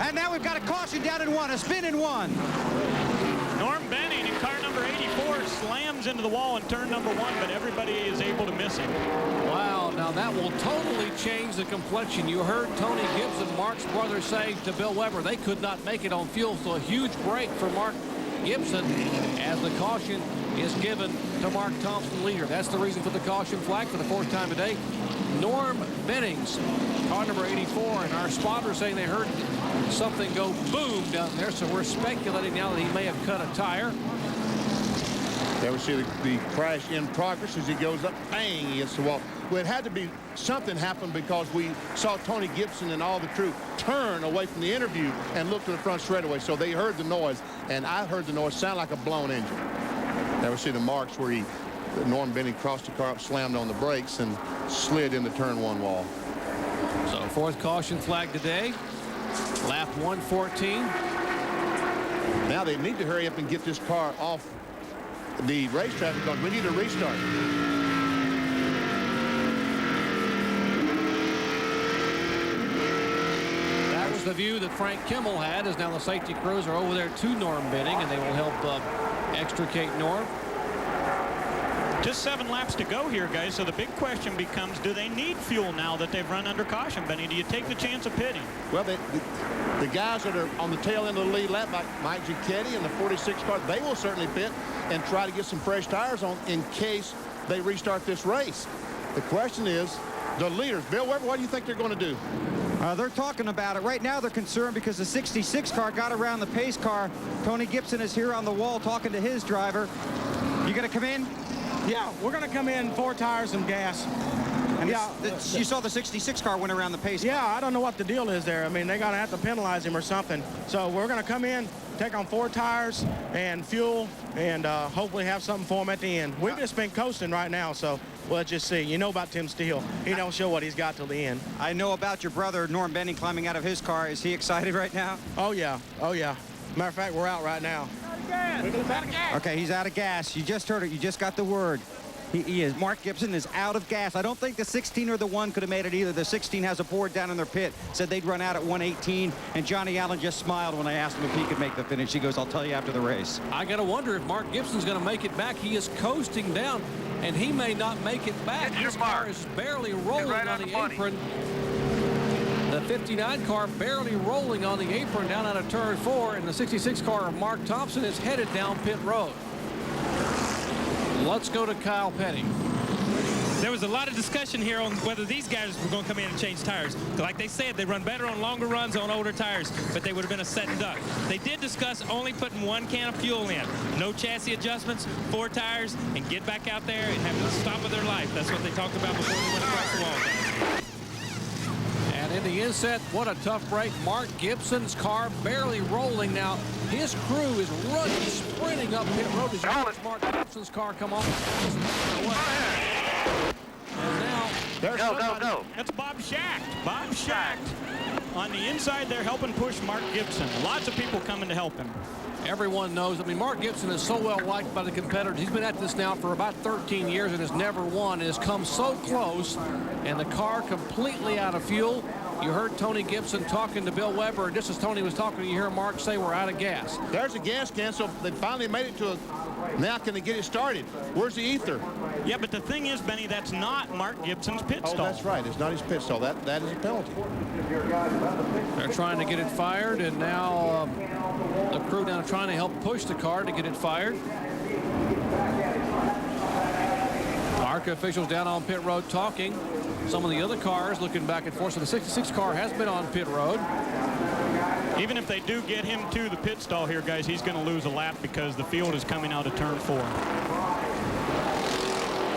And now we've got a caution down in 1, a spin in 1. Norm Benning in car number 84 slams into the wall in turn number 1, but everybody is able to miss him. Wow, now that will totally change the complexion. You heard Tony Gibson, Mark's brother, say to Bill Weber they could not make it on fuel, so a huge break for Mark Gibson as the caution is given to Mark Thompson, leader. That's the reason for the caution flag for the 4th time today. Norm Bennings, car number 84, and our spotters saying they heard something go boom down there, so we're speculating now that he may have cut a tire. There we see the crash in progress as he goes up, bang, he hits the wall. Well, it had to be something happened because we saw Tony Gibson and all the crew turn away from the interview and look to the front straightaway, so they heard the noise, and I heard the noise sound like a blown engine. There we see the marks where Norm Benning crossed the car up, slammed on the brakes, and slid into turn 1 wall. So 4th caution flag today. Lap 114. Now they need to hurry up and get this car off the racetrack because we need a restart. That was the view that Frank Kimmel had, as now the safety crews are over there to Norm Benning, and they will help extricate Norm. Just 7 laps to go here, guys, so the big question becomes, do they need fuel now that they've run under caution, Benny? Do you take the chance of pitting? Well, the guys that are on the tail end of the lead lap, like Mike Giacchetti and the 46 car, they will certainly pit and try to get some fresh tires on in case they restart this race. The question is, the leaders, Bill Weber, what do you think they're going to do? They're talking about it. Right now they're concerned because the 66 car got around the pace car. Tony Gibson is here on the wall talking to his driver. You going to come in? Yeah, we're going to come in 4 tires and gas. And yeah, you saw the 66 car went around the pace car. Yeah, I don't know what the deal is there. I mean, they're going to have to penalize him or something. So we're going to come in, take on 4 tires and fuel, and hopefully have something for him at the end. We've just been coasting right now, so we'll just see. You know about Tim Steele. He don't show what he's got till the end. I know about your brother, Norm Benning, climbing out of his car. Is he excited right now? Oh, yeah. Oh, yeah. Matter of fact, we're out right now. Okay, he's out of gas. You just heard it. You just got the word. He is. Mark Gibson is out of gas. I don't think the 16 or the 1 could have made it either. The 16 has a board down in their pit. Said they'd run out at 118. And Johnny Allen just smiled when I asked him if he could make the finish. He goes, I'll tell you after the race. I got to wonder if Mark Gibson's going to make it back. He is coasting down, and he may not make it back. His car is barely rolling on the apron. The 59 car barely rolling on the apron down out of turn 4, and the 66 car of Mark Thompson is headed down pit road. Let's go to Kyle Petty. There was a lot of discussion here on whether these guys were going to come in and change tires. Like they said, they run better on longer runs on older tires, but they would have been a set and duck. They did discuss only putting 1 can of fuel in. No chassis adjustments, 4 tires, and get back out there and have the stop of their life. That's what they talked about before they went across the wall. And in the inset, what a tough break. Mark Gibson's car barely rolling now. His crew is running, sprinting up pit road as you watch Mark Gibson's car come on. And now, there's go. That's Bob Schacht. Bob Schacht. On the inside, they're helping push Mark Gibson. Lots of people coming to help him. Everyone knows. I mean, Mark Gibson is so well liked by the competitors. He's been at this now for about 13 years and has never won. It has come so close, and the car completely out of fuel. You heard Tony Gibson talking to Bill Weber, and just as Tony was talking, you hear Mark say we're out of gas. There's a gas can, so they finally made it to a... Now can they get it started? Where's the ether? Yeah, but the thing is, Benny, that's not Mark Gibson's pit stall. Oh, that's right. It's not his pit stall. That is a penalty. They're trying to get it fired, and now the crew now trying to help push the car to get it fired. ARCA officials down on pit road talking. Some of the other cars looking back and forth. So the 66 car has been on pit road. Even if they do get him to the pit stall here, guys, he's going to lose a lap because the field is coming out of turn 4.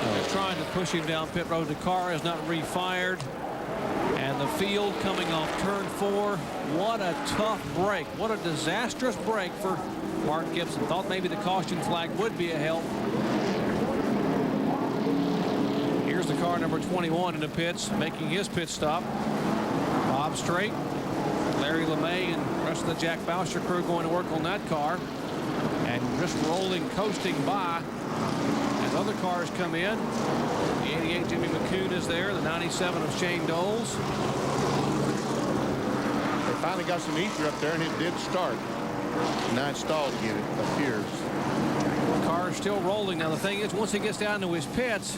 They're trying to push him down pit road. The car is not refired. And the field coming off turn 4. What a tough break. What a disastrous break for Mark Gibson. Thought maybe the caution flag would be a help. Here's the car number 21 in the pits, making his pit stop. Bob Strait, Larry LeMay, and the rest of the Jack Boucher crew going to work on that car. And just rolling, coasting by as other cars come in. The 88 Jimmy McCune is there, the 97 of Shane Doles. They finally got some ether up there, and it did start. Now it's stalled again, it appears. The car is still rolling. Now the thing is, once he gets down to his pits,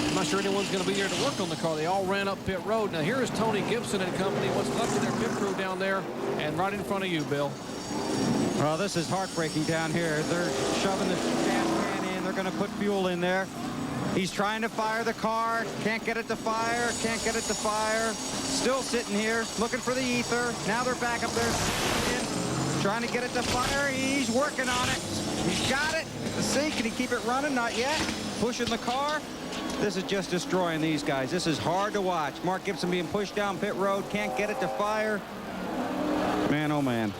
I'm not sure anyone's going to be there to work on the car. They all ran up pit road. Now here is Tony Gibson and company. What's left of their pit crew down there, and right in front of you, Bill. Well, this is heartbreaking down here. They're shoving the gas can in. They're going to put fuel in there. He's trying to fire the car. Can't get it to fire. Can't get it to fire. Still sitting here looking for the ether. Now they're back up there trying to get it to fire. He's working on it. He's got it. Let's see. Can he keep it running? Not yet. Pushing the car. This is just destroying these guys. This is hard to watch. Mark Gibson being pushed down pit road. Can't get it to fire. Man, oh, man.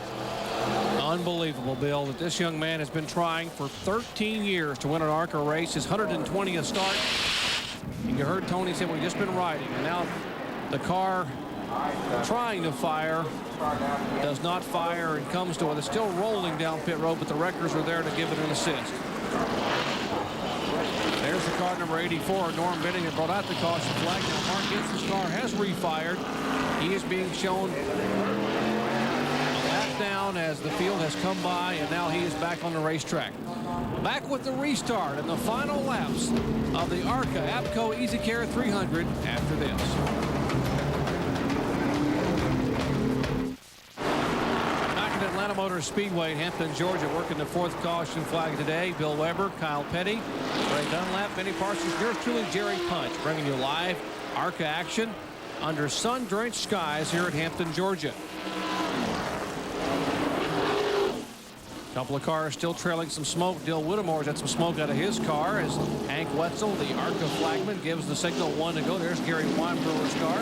Unbelievable, Bill, that this young man has been trying for 13 years to win an ARCA race, his 120th start. And you heard Tony say, we've just been riding. And now the car trying to fire does not fire and comes to it. It's still rolling down pit road, but the wreckers are there to give it an assist. There's the car number 84, Norm Benning, that brought out the caution flag. Now Mark Gibson's car has refired. He is being shown down as the field has come by, and now he is back on the racetrack. Back with the restart and the final laps of the ARCA APCO EasyCare 300 after this. Back at Atlanta Motor Speedway in Hampton, Georgia, working the 4th caution flag today. Bill Weber, Kyle Petty, Ray Dunlap, Benny Parsons, yours truly, Jerry Punch, bringing you live ARCA action under sun-drenched skies here at Hampton, Georgia. Couple of cars still trailing some smoke. Dill Whittemore's had some smoke out of his car as Hank Wetzel, the ARCA flagman, gives the signal 1 to go. There's Gary Weinbrewer's car.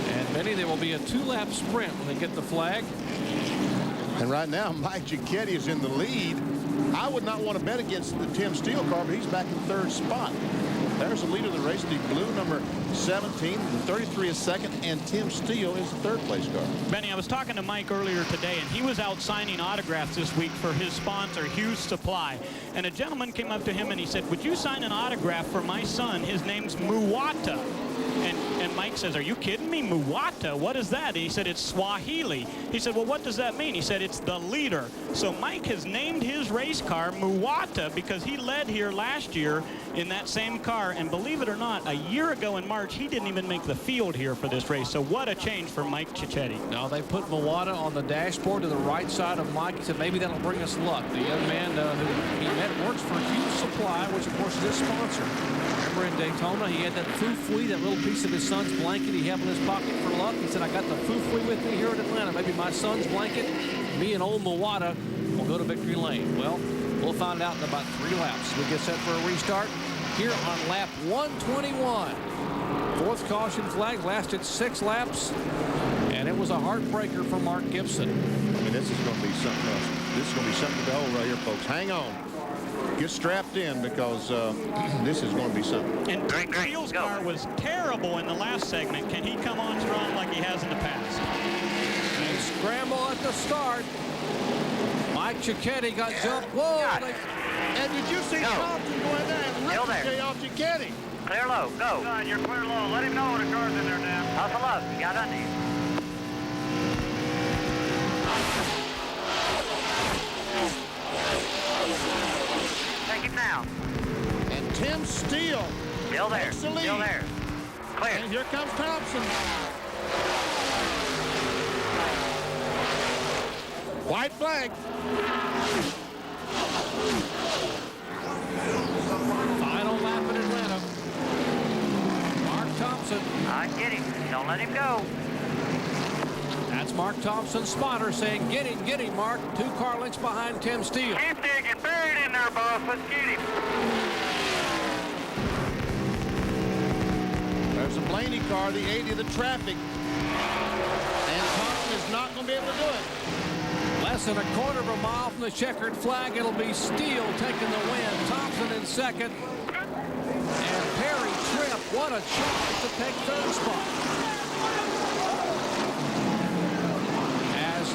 And Benny, there will be a 2-lap sprint when they get the flag. And right now, Mike Giacchetti is in the lead. I would not want to bet against the Tim Steele car, but he's back in 3rd spot. There's the leader of the race, the blue number 17, 33 is 2nd, and Tim Steele is the 3rd place car. Benny, I was talking to Mike earlier today, and he was out signing autographs this week for his sponsor, Hughes Supply. And a gentleman came up to him and he said, would you sign an autograph for my son? His name's Muwata. And Mike says, are you kidding me? Muwata? What is that? He said, it's Swahili. He said, well, what does that mean? He said, it's the leader. So Mike has named his race car Muwata because he led here last year in that same car. And believe it or not, a year ago in March, he didn't even make the field here for this race. So what a change for Mike Giacchetti. Now they put Muwata on the dashboard to the right side of Mike. He said maybe that'll bring us luck. The young man who he met works for Hughes Supply, which of course is his sponsor. Remember in Daytona, he had that foo-fui, that little piece of his son's blanket he had in his pocket for luck. He said, I got the foo-fui with me here in Atlanta. Maybe my son's blanket, me and old Muwata will go to victory lane. Well, we'll find out in about 3 laps. We get set for a restart here on lap 121. 4th caution flag lasted 6 laps, and it was a heartbreaker for Mark Gibson. I mean, this is going to be something else. This is going to be something to behold right here, folks. Hang on. Get strapped in because this is going to be something. And Steele's car was terrible in the last segment. Can he come on strong like he has in the past? And scramble at the start. Mike Giacchetti got jumped. Whoa! And did you see Thompson going there and ricochet off Giacchetti? Clear low, go. Son, you're clear low. Let him know when the car's in there now. Hustle up, you got under you. Take him now. And Tim Steele. Still there, still there. Clear. And here comes Thompson. White flag. Final lap in Atlanta. Mark Thompson. I get him. Don't let him go. That's Mark Thompson's spotter saying, get him, Mark. 2 car lengths behind Tim Steele. Keep digging. Buried in there, boss. Let's get him. There's a Blaney car, the 80 of the traffic. And Thompson is not going to be able to do it. Less than a 1/4 mile from the checkered flag. It'll be Steele taking the win. Thompson in 2nd. And Perry Tripp, what a chance to take 3rd spot. As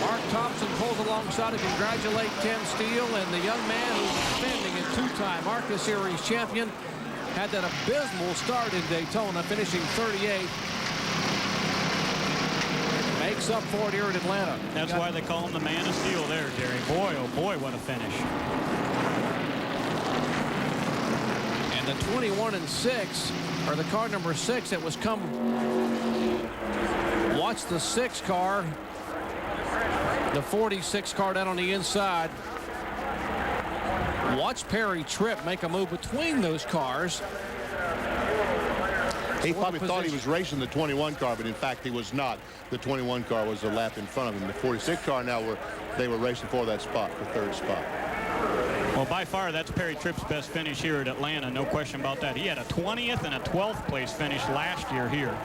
Mark Thompson pulls alongside to congratulate Tim Steele, and the young man who's defending a 2-time ARCA Series champion had that abysmal start in Daytona, finishing 38. Makes up for it here in Atlanta. That's why they call him the man of steel there, Jerry. Boy, oh boy, what a finish. And the 21 and 6, or the car number 6 that was come. Watch the 6 car The 46 car down on the inside. Watch Perry Tripp make a move between those cars. He probably thought he was racing the 21 car, but in fact he was not. The 21 car was a lap in front of him. The 46 car now they were racing for that spot, the third spot. Well, by far, that's Perry Tripp's best finish here at Atlanta. No question about that. He had a 20th and a 12th place finish last year here.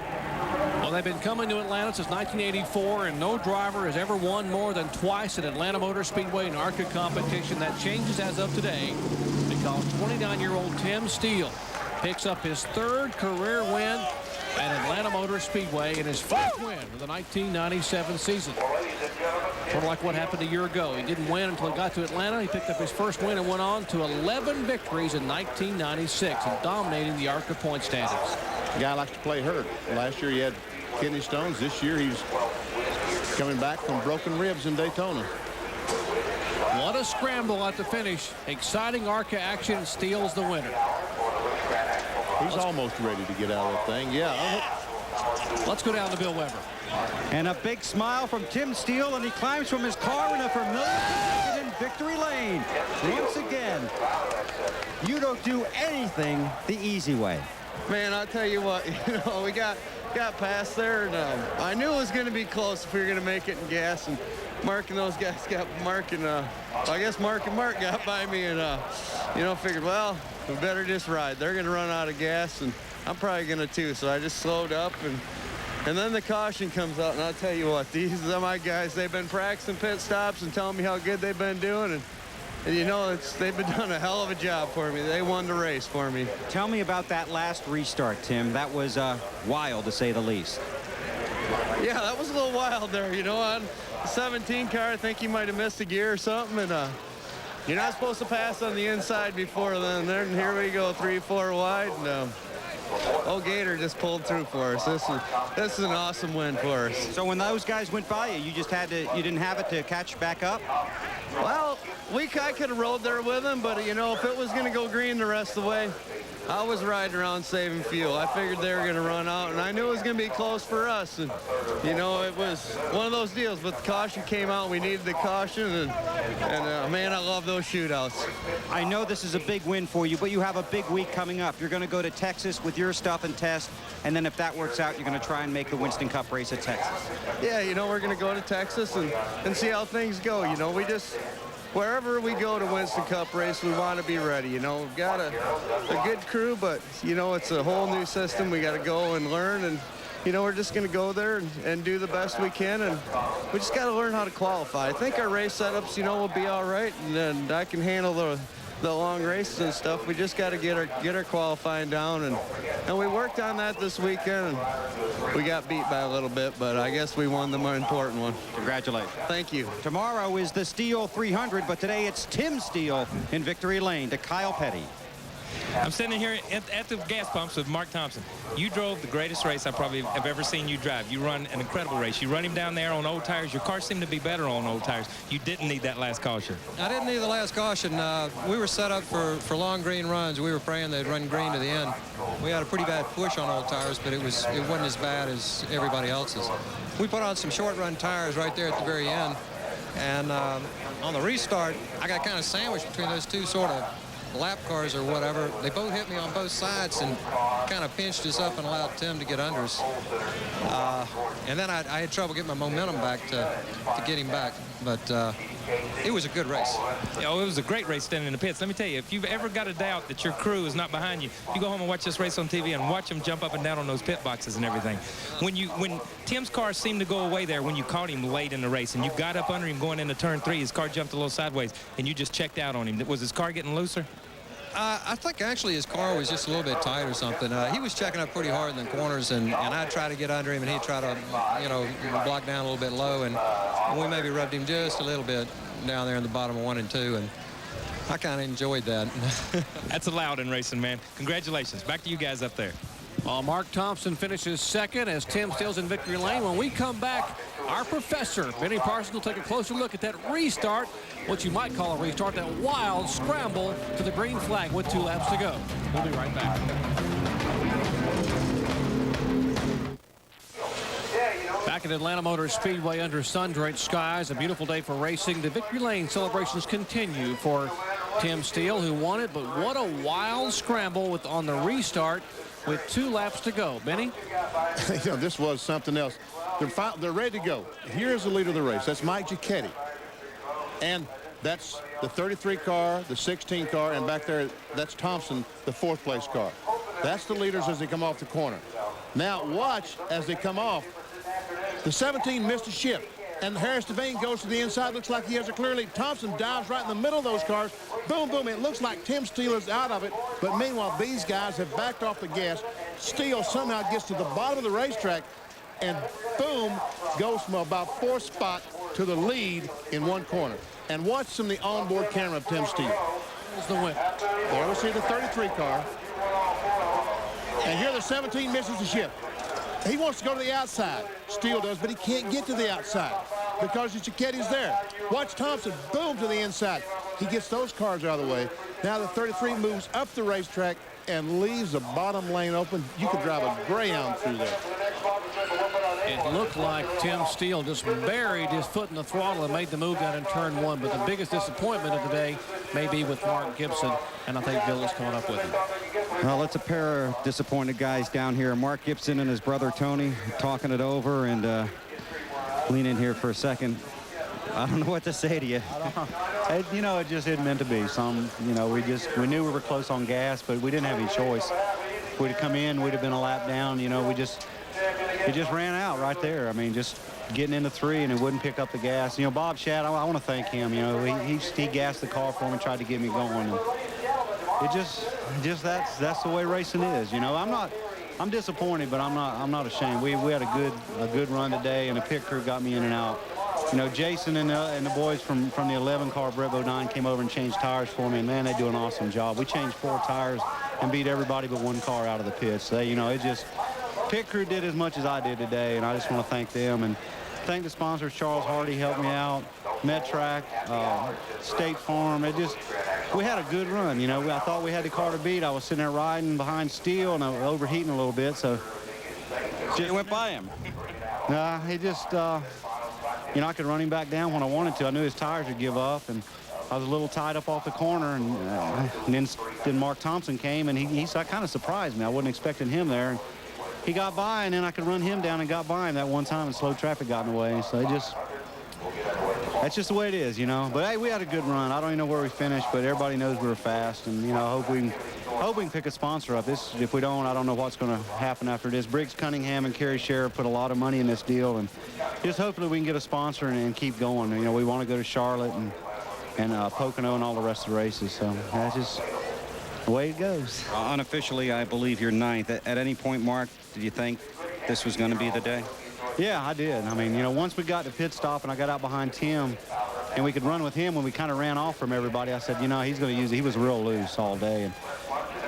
Well, they've been coming to Atlanta since 1984, and no driver has ever won more than twice at Atlanta Motor Speedway in ARCA competition. That changes as of today because 29-year-old Tim Steele picks up his third career win at Atlanta Motor Speedway and his first win of the 1997 season. Sort of like what happened a year ago. He didn't win until he got to Atlanta. He picked up his first win and went on to 11 victories in 1996 and dominating the ARCA point standings. The guy likes to play hurt. Last year he had kidney stones. This year he's coming back from broken ribs in Daytona. What a scramble at the finish. Exciting ARCA action. Steele's the winner. He's almost ready to get out of that thing. Yeah. Let's go down to Bill Weber. And a big smile from Tim Steele, and he climbs from his car in a familiar position in victory lane. Once again, you don't do anything the easy way. Man, I'll tell you what, we got past there, and I knew it was going to be close if we were going to make it in gas, and Mark and those guys got Mark, and I guess Mark and Mark got by me, and figured, well, we better just ride. They're going to run out of gas, and I'm probably going to too, so I just slowed up, and then the caution comes out, and I'll tell you what, these are my guys. They've been practicing pit stops and telling me how good they've been doing, and they've been doing a hell of a job for me. They won the race for me. Tell me about that last restart, Tim. That was wild, to say the least. Yeah, that was a little wild there. On the 17 car, I think he might have missed a gear or something, and you're not supposed to pass on the inside before then. And here we go, 3-4 wide, and old Gator just pulled through for us. This is an awesome win for us. So when those guys went by you, you didn't have it to catch back up? Well, I could have rode there with them, but if it was going to go green the rest of the way, I was riding around saving fuel. I figured they were going to run out, and I knew it was going to be close for us. And it was one of those deals. But the caution came out. We needed the caution, and man, I love those shootouts. I know this is a big win for you, but you have a big week coming up. You're going to go to Texas with your stuff and test, and then if that works out, you're going to try and make the Winston Cup race at Texas. Yeah, we're going to go to Texas and see how things go. Wherever we go to Winston Cup race, we want to be ready. We've got a good crew, but, it's a whole new system. We got to go and learn, and, we're just going to go there and do the best we can, and we just got to learn how to qualify. I think our race setups, will be all right, and I can handle the long races and stuff. We just got to get our qualifying down, and we worked on that this weekend, and we got beat by a little bit, but I guess we won the more important one. Congratulations. Thank you. Tomorrow is the Steele 300, but today it's Tim Steele in victory lane to Kyle Petty. I'm standing here at the gas pumps with Mark Thompson. You drove the greatest race I probably have ever seen you drive. You run an incredible race. You run him down there on old tires. Your car seemed to be better on old tires. You didn't need that last caution. I didn't need the last caution. We were set up for long green runs. We were praying they'd run green to the end. We had a pretty bad push on old tires, but it wasn't as bad as everybody else's. We put on some short run tires right there at the very end, and on the restart, I got kind of sandwiched between those two sort of lap cars or whatever. They both hit me on both sides and kind of pinched us up and allowed Tim to get under us. And then I had trouble getting my momentum back to get him back. But it was a good race. Oh, it was a great race standing in the pits. Let me tell you, if you've ever got a doubt that your crew is not behind you, you go home and watch this race on TV and watch them jump up and down on those pit boxes and everything. When Tim's car seemed to go away there when you caught him late in the race and you got up under him going into turn 3, his car jumped a little sideways and you just checked out on him. Was his car getting looser? I think actually his car was just a little bit tight or something. He was checking up pretty hard in the corners, and I'd try to get under him, and he'd try to, block down a little bit low, and we maybe rubbed him just a little bit down there in the bottom of 1 and 2, and I kind of enjoyed that. That's allowed in racing, man. Congratulations. Back to you guys up there. Mark Thompson finishes second as Tim Steele's in victory lane. When we come back, our professor, Benny Parsons, will take a closer look at that restart, what you might call a restart, that wild scramble to the green flag with 2 laps to go. We'll be right back. Back at Atlanta Motor Speedway under sun-drenched skies, a beautiful day for racing. The Victory Lane celebrations continue for Tim Steele, who won it, but what a wild scramble on the restart with 2 laps to go. Benny? You know, this was something else. They're ready to go. Here's the leader of the race. That's Mike Giacchetti. And that's the 33 car, the 16 car, and back there, that's Thompson, the 4th place car. That's the leaders as they come off the corner. Now watch as they come off. The 17 missed a shift, and Harris Devane goes to the inside. Looks like he has a clear lead. Thompson dives right in the middle of those cars. Boom, boom. It looks like Tim Steele is out of it, but meanwhile, these guys have backed off the gas. Steele somehow gets to the bottom of the racetrack, and boom, goes from about 4th spot to the lead in 1 corner. And watch from the onboard camera of Tim Steele. Here's the win. There we see the 33 car. And here the 17 misses the shift. He wants to go to the outside. Steele does, but he can't get to the outside because Giacchetti's there. Watch Thompson, boom, to the inside. He gets those cars out of the way. Now the 33 moves up the racetrack and leaves the bottom lane open. You could drive a Greyhound through there. It looked like Tim Steele just buried his foot in the throttle and made the move down in turn 1. But the biggest disappointment of the day may be with Mark Gibson, and I think Bill is caught up with him. Well, it's a pair of disappointed guys down here. Mark Gibson and his brother Tony talking it over, and lean in here for a second. I don't know what to say to you. You know, it just isn't meant to be. You know, we knew we were close on gas, but we didn't have any choice. If we'd have come in, we'd have been a lap down. You know, it just ran out right there. I mean, just getting into 3 and it wouldn't pick up the gas. You know, Bob Shadd, I want to thank him. You know, he gassed the car for me, tried to get me going. And it just that's the way racing is. You know, I'm disappointed, but I'm not ashamed. We had a good run today, and the pit crew got me in and out. You know, Jason and the boys from the 11 car, Brett Bodine, came over and changed tires for me, and man, they do an awesome job. We changed 4 tires and beat everybody but 1 car out of the pits. You know, pit crew did as much as I did today, and I just want to thank them and thank the sponsors. Charles Hardy helped me out, MedTrack, State Farm. We had a good run. You know, I thought we had the car to beat. I was sitting there riding behind Steele, and I was overheating a little bit, so You went by him. Nah, he just, you know, I could run him back down when I wanted to. I knew his tires would give up, and I was a little tied up off the corner, and then Mark Thompson came, and he kind of surprised me. I wasn't expecting him there. And he got by, and then I could run him down and got by him that one time, and slow traffic got in the way. So that's just the way it is, you know. But hey, we had a good run. I don't even know where we finished, but everybody knows we were fast, and you know, hope we can pick a sponsor up. If we don't, I don't know what's going to happen after this. Briggs Cunningham and Kerry Sheriff put a lot of money in this deal, and just hopefully we can get a sponsor and keep going. You know, we want to go to Charlotte and Pocono and all the rest of the races. So that's just the way it goes. Unofficially, I believe you're 9th. At any point, Mark, did you think this was going to be the day? Yeah, I did. I mean, you know, once we got to pit stop and I got out behind Tim and we could run with him when we kind of ran off from everybody, I said, you know, he's going to use it. He was real loose all day. And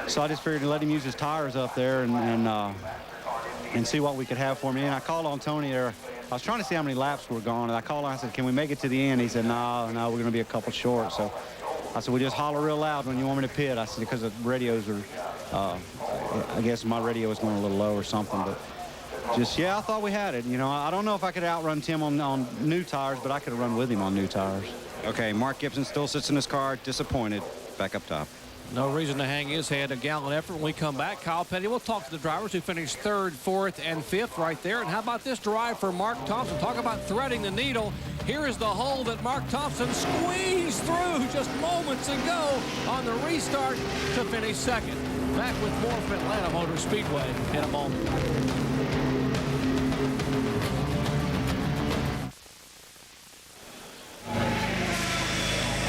so I just figured to let him use his tires up there and see what we could have for me. And I called on Tony there. I was trying to see how many laps were gone, and I called on, I said, can we make it to the end? He said, no, we're going to be a couple short. So I said, we just holler real loud when you want me to pit. I said, because the radios are, I guess my radio was going a little low or something, but yeah, I thought we had it. You know, I don't know if I could outrun Tim on new tires, but I could have run with him on new tires. Okay, Mark Gibson still sits in his car, disappointed, back up top. No reason to hang his head. A gallant effort. When we come back, Kyle Petty, we'll talk to the drivers who finished 3rd, 4th, and 5th right there. And how about this drive for Mark Thompson? Talk about threading the needle. Here is the hole that Mark Thompson squeezed through just moments ago on the restart to finish 2nd. Back with more from Atlanta Motor Speedway in a moment.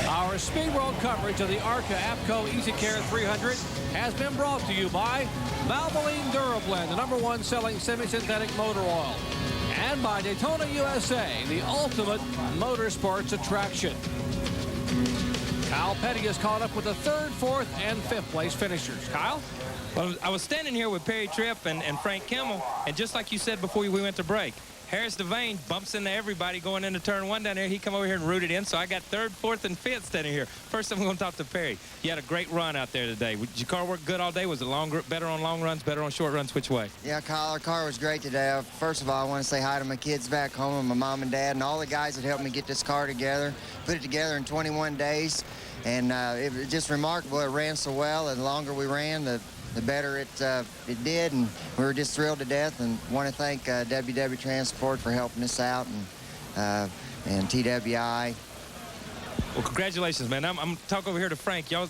Our Speed World coverage of the ARCA APCO EasyCare 300 has been brought to you by Valvoline Durablend, the #1 selling semi-synthetic motor oil, and by Daytona USA, the ultimate motorsports attraction. Kyle Petty is caught up with the 3rd, 4th, and 5th place finishers. Kyle? Well, I was standing here with Perry Tripp and Frank Kimmel, and just like you said before we went to break, Harris Devane bumps into everybody going into turn 1 down there. He come over here and rooted in, so I got 3rd, 4th, and 5th standing here. First, I'm going to talk to Perry. You had a great run out there today. Did your car work good all day? Was it better on long runs, better on short runs? Which way? Yeah, Kyle, our car was great today. First of all, I want to say hi to my kids back home and my mom and dad and all the guys that helped me get this car together. Put it together in 21 days, and it was just remarkable. It ran so well, and the longer we ran, the better it did, and we were just thrilled to death, and want to thank WW Transport for helping us out, and TWI. Well, congratulations, man. I'm talk over here to Frank. You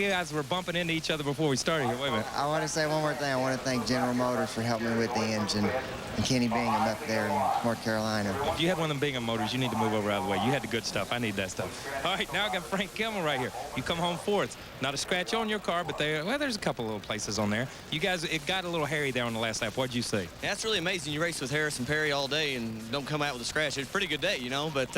guys were bumping into each other before we started here. Wait a minute. I want to say one more thing. I want to thank General Motors for helping me with the engine, and Kenny Bingham up there in North Carolina. If you had one of them Bingham motors, you need to move over out of the way. You had the good stuff. I need that stuff. All right, now I got Frank Kimmel right here. You come home 4th. Not a scratch on your car, but there's a couple little places on there. You guys, it got a little hairy there on the last lap. What'd you see? Yeah, that's really amazing. You race with Harris and Perry all day and don't come out with a scratch. It's a pretty good day, you know, but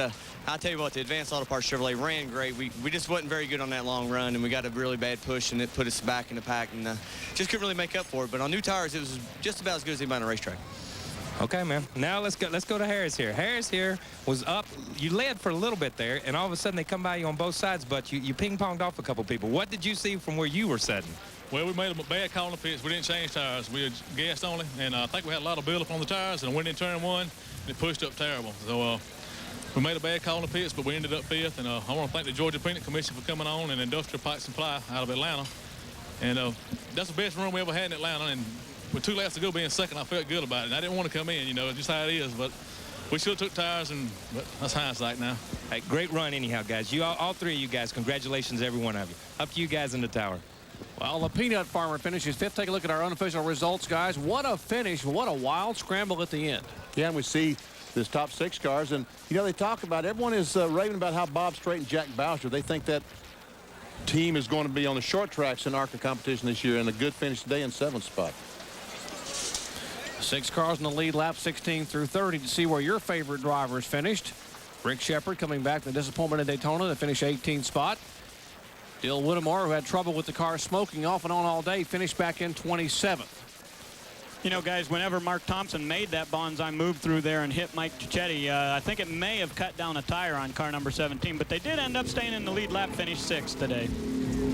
I'll tell you what, the Advanced Auto Parts Chevrolet ran great. We just wasn't very good on that long run, and we got a really bad push, and it put us back in the pack, and just couldn't really make up for it. But on new tires, it was just about as good as anybody on a racetrack. Okay, man. Now let's go to Harris here. Harris here was up. You led for a little bit there, and all of a sudden they come by you on both sides, but you ping-ponged off a couple people. What did you see from where you were sitting? Well, we made a bad call in the pits. We didn't change tires. We had gas only, and I think we had a lot of buildup on the tires, and went in turn 1, and it pushed up terrible. So we made a bad call in the pits, but we ended up 5th, and I want to thank the Georgia Peanut Commission for coming on, and Industrial Pipe Supply out of Atlanta. And that's the best run we ever had in Atlanta, and with 2 laps to go being second, I felt good about it. And I didn't want to come in, you know, just how it is, but we should have took tires, but that's hindsight now. Hey, great run anyhow, guys. All 3 of you guys, congratulations, every one of you. Up to you guys in the tower. Well, the Peanut Farmer finishes 5th. Take a look at our unofficial results, guys. What a finish. What a wild scramble at the end. Yeah, and we see this top 6 cars, and you know, they talk about, everyone is raving about how Bob Strait and Jack Bowser, they think that team is going to be on the short tracks in ARCA competition this year, and a good finish today in 7th spot. 6 cars in the lead, lap 16 through 30, to see where your favorite drivers finished. Rick Shepard coming back from the disappointment in Daytona to finish 18th spot. Dill Whittemore, who had trouble with the car smoking off and on all day, finished back in 27th. You know, guys, whenever Mark Thompson made that bonsai move through there and hit Mike Cicchetti, I think it may have cut down a tire on car number 17, but they did end up staying in the lead lap, finished 6th today.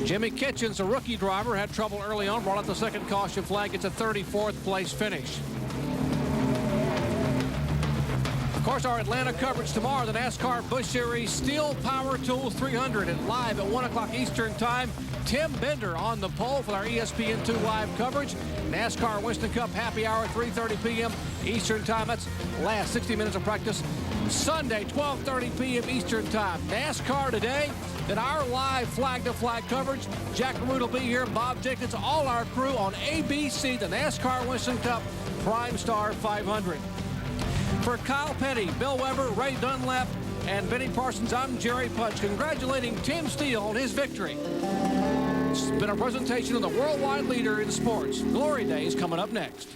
Jimmy Kitchens, a rookie driver, had trouble early on, brought out the second caution flag. It's a 34th place finish. Of course, our Atlanta coverage tomorrow, the NASCAR Busch Series Steel Power Tools 300, and live at 1 o'clock Eastern Time. Tim Bender on the pole for our ESPN2 live coverage. NASCAR Winston Cup Happy Hour, 3:30 p.m. Eastern Time. That's last 60 minutes of practice. Sunday, 12:30 p.m. Eastern Time. NASCAR today. Then our live flag-to-flag coverage. Jack Root will be here. Bob Jenkins, all our crew on ABC, the NASCAR Winston Cup Prime Star 500. For Kyle Petty, Bill Weber, Ray Dunlap, and Benny Parsons, I'm Jerry Punch, congratulating Tim Steele on his victory. It's been a presentation of the worldwide leader in sports. Glory Days coming up next.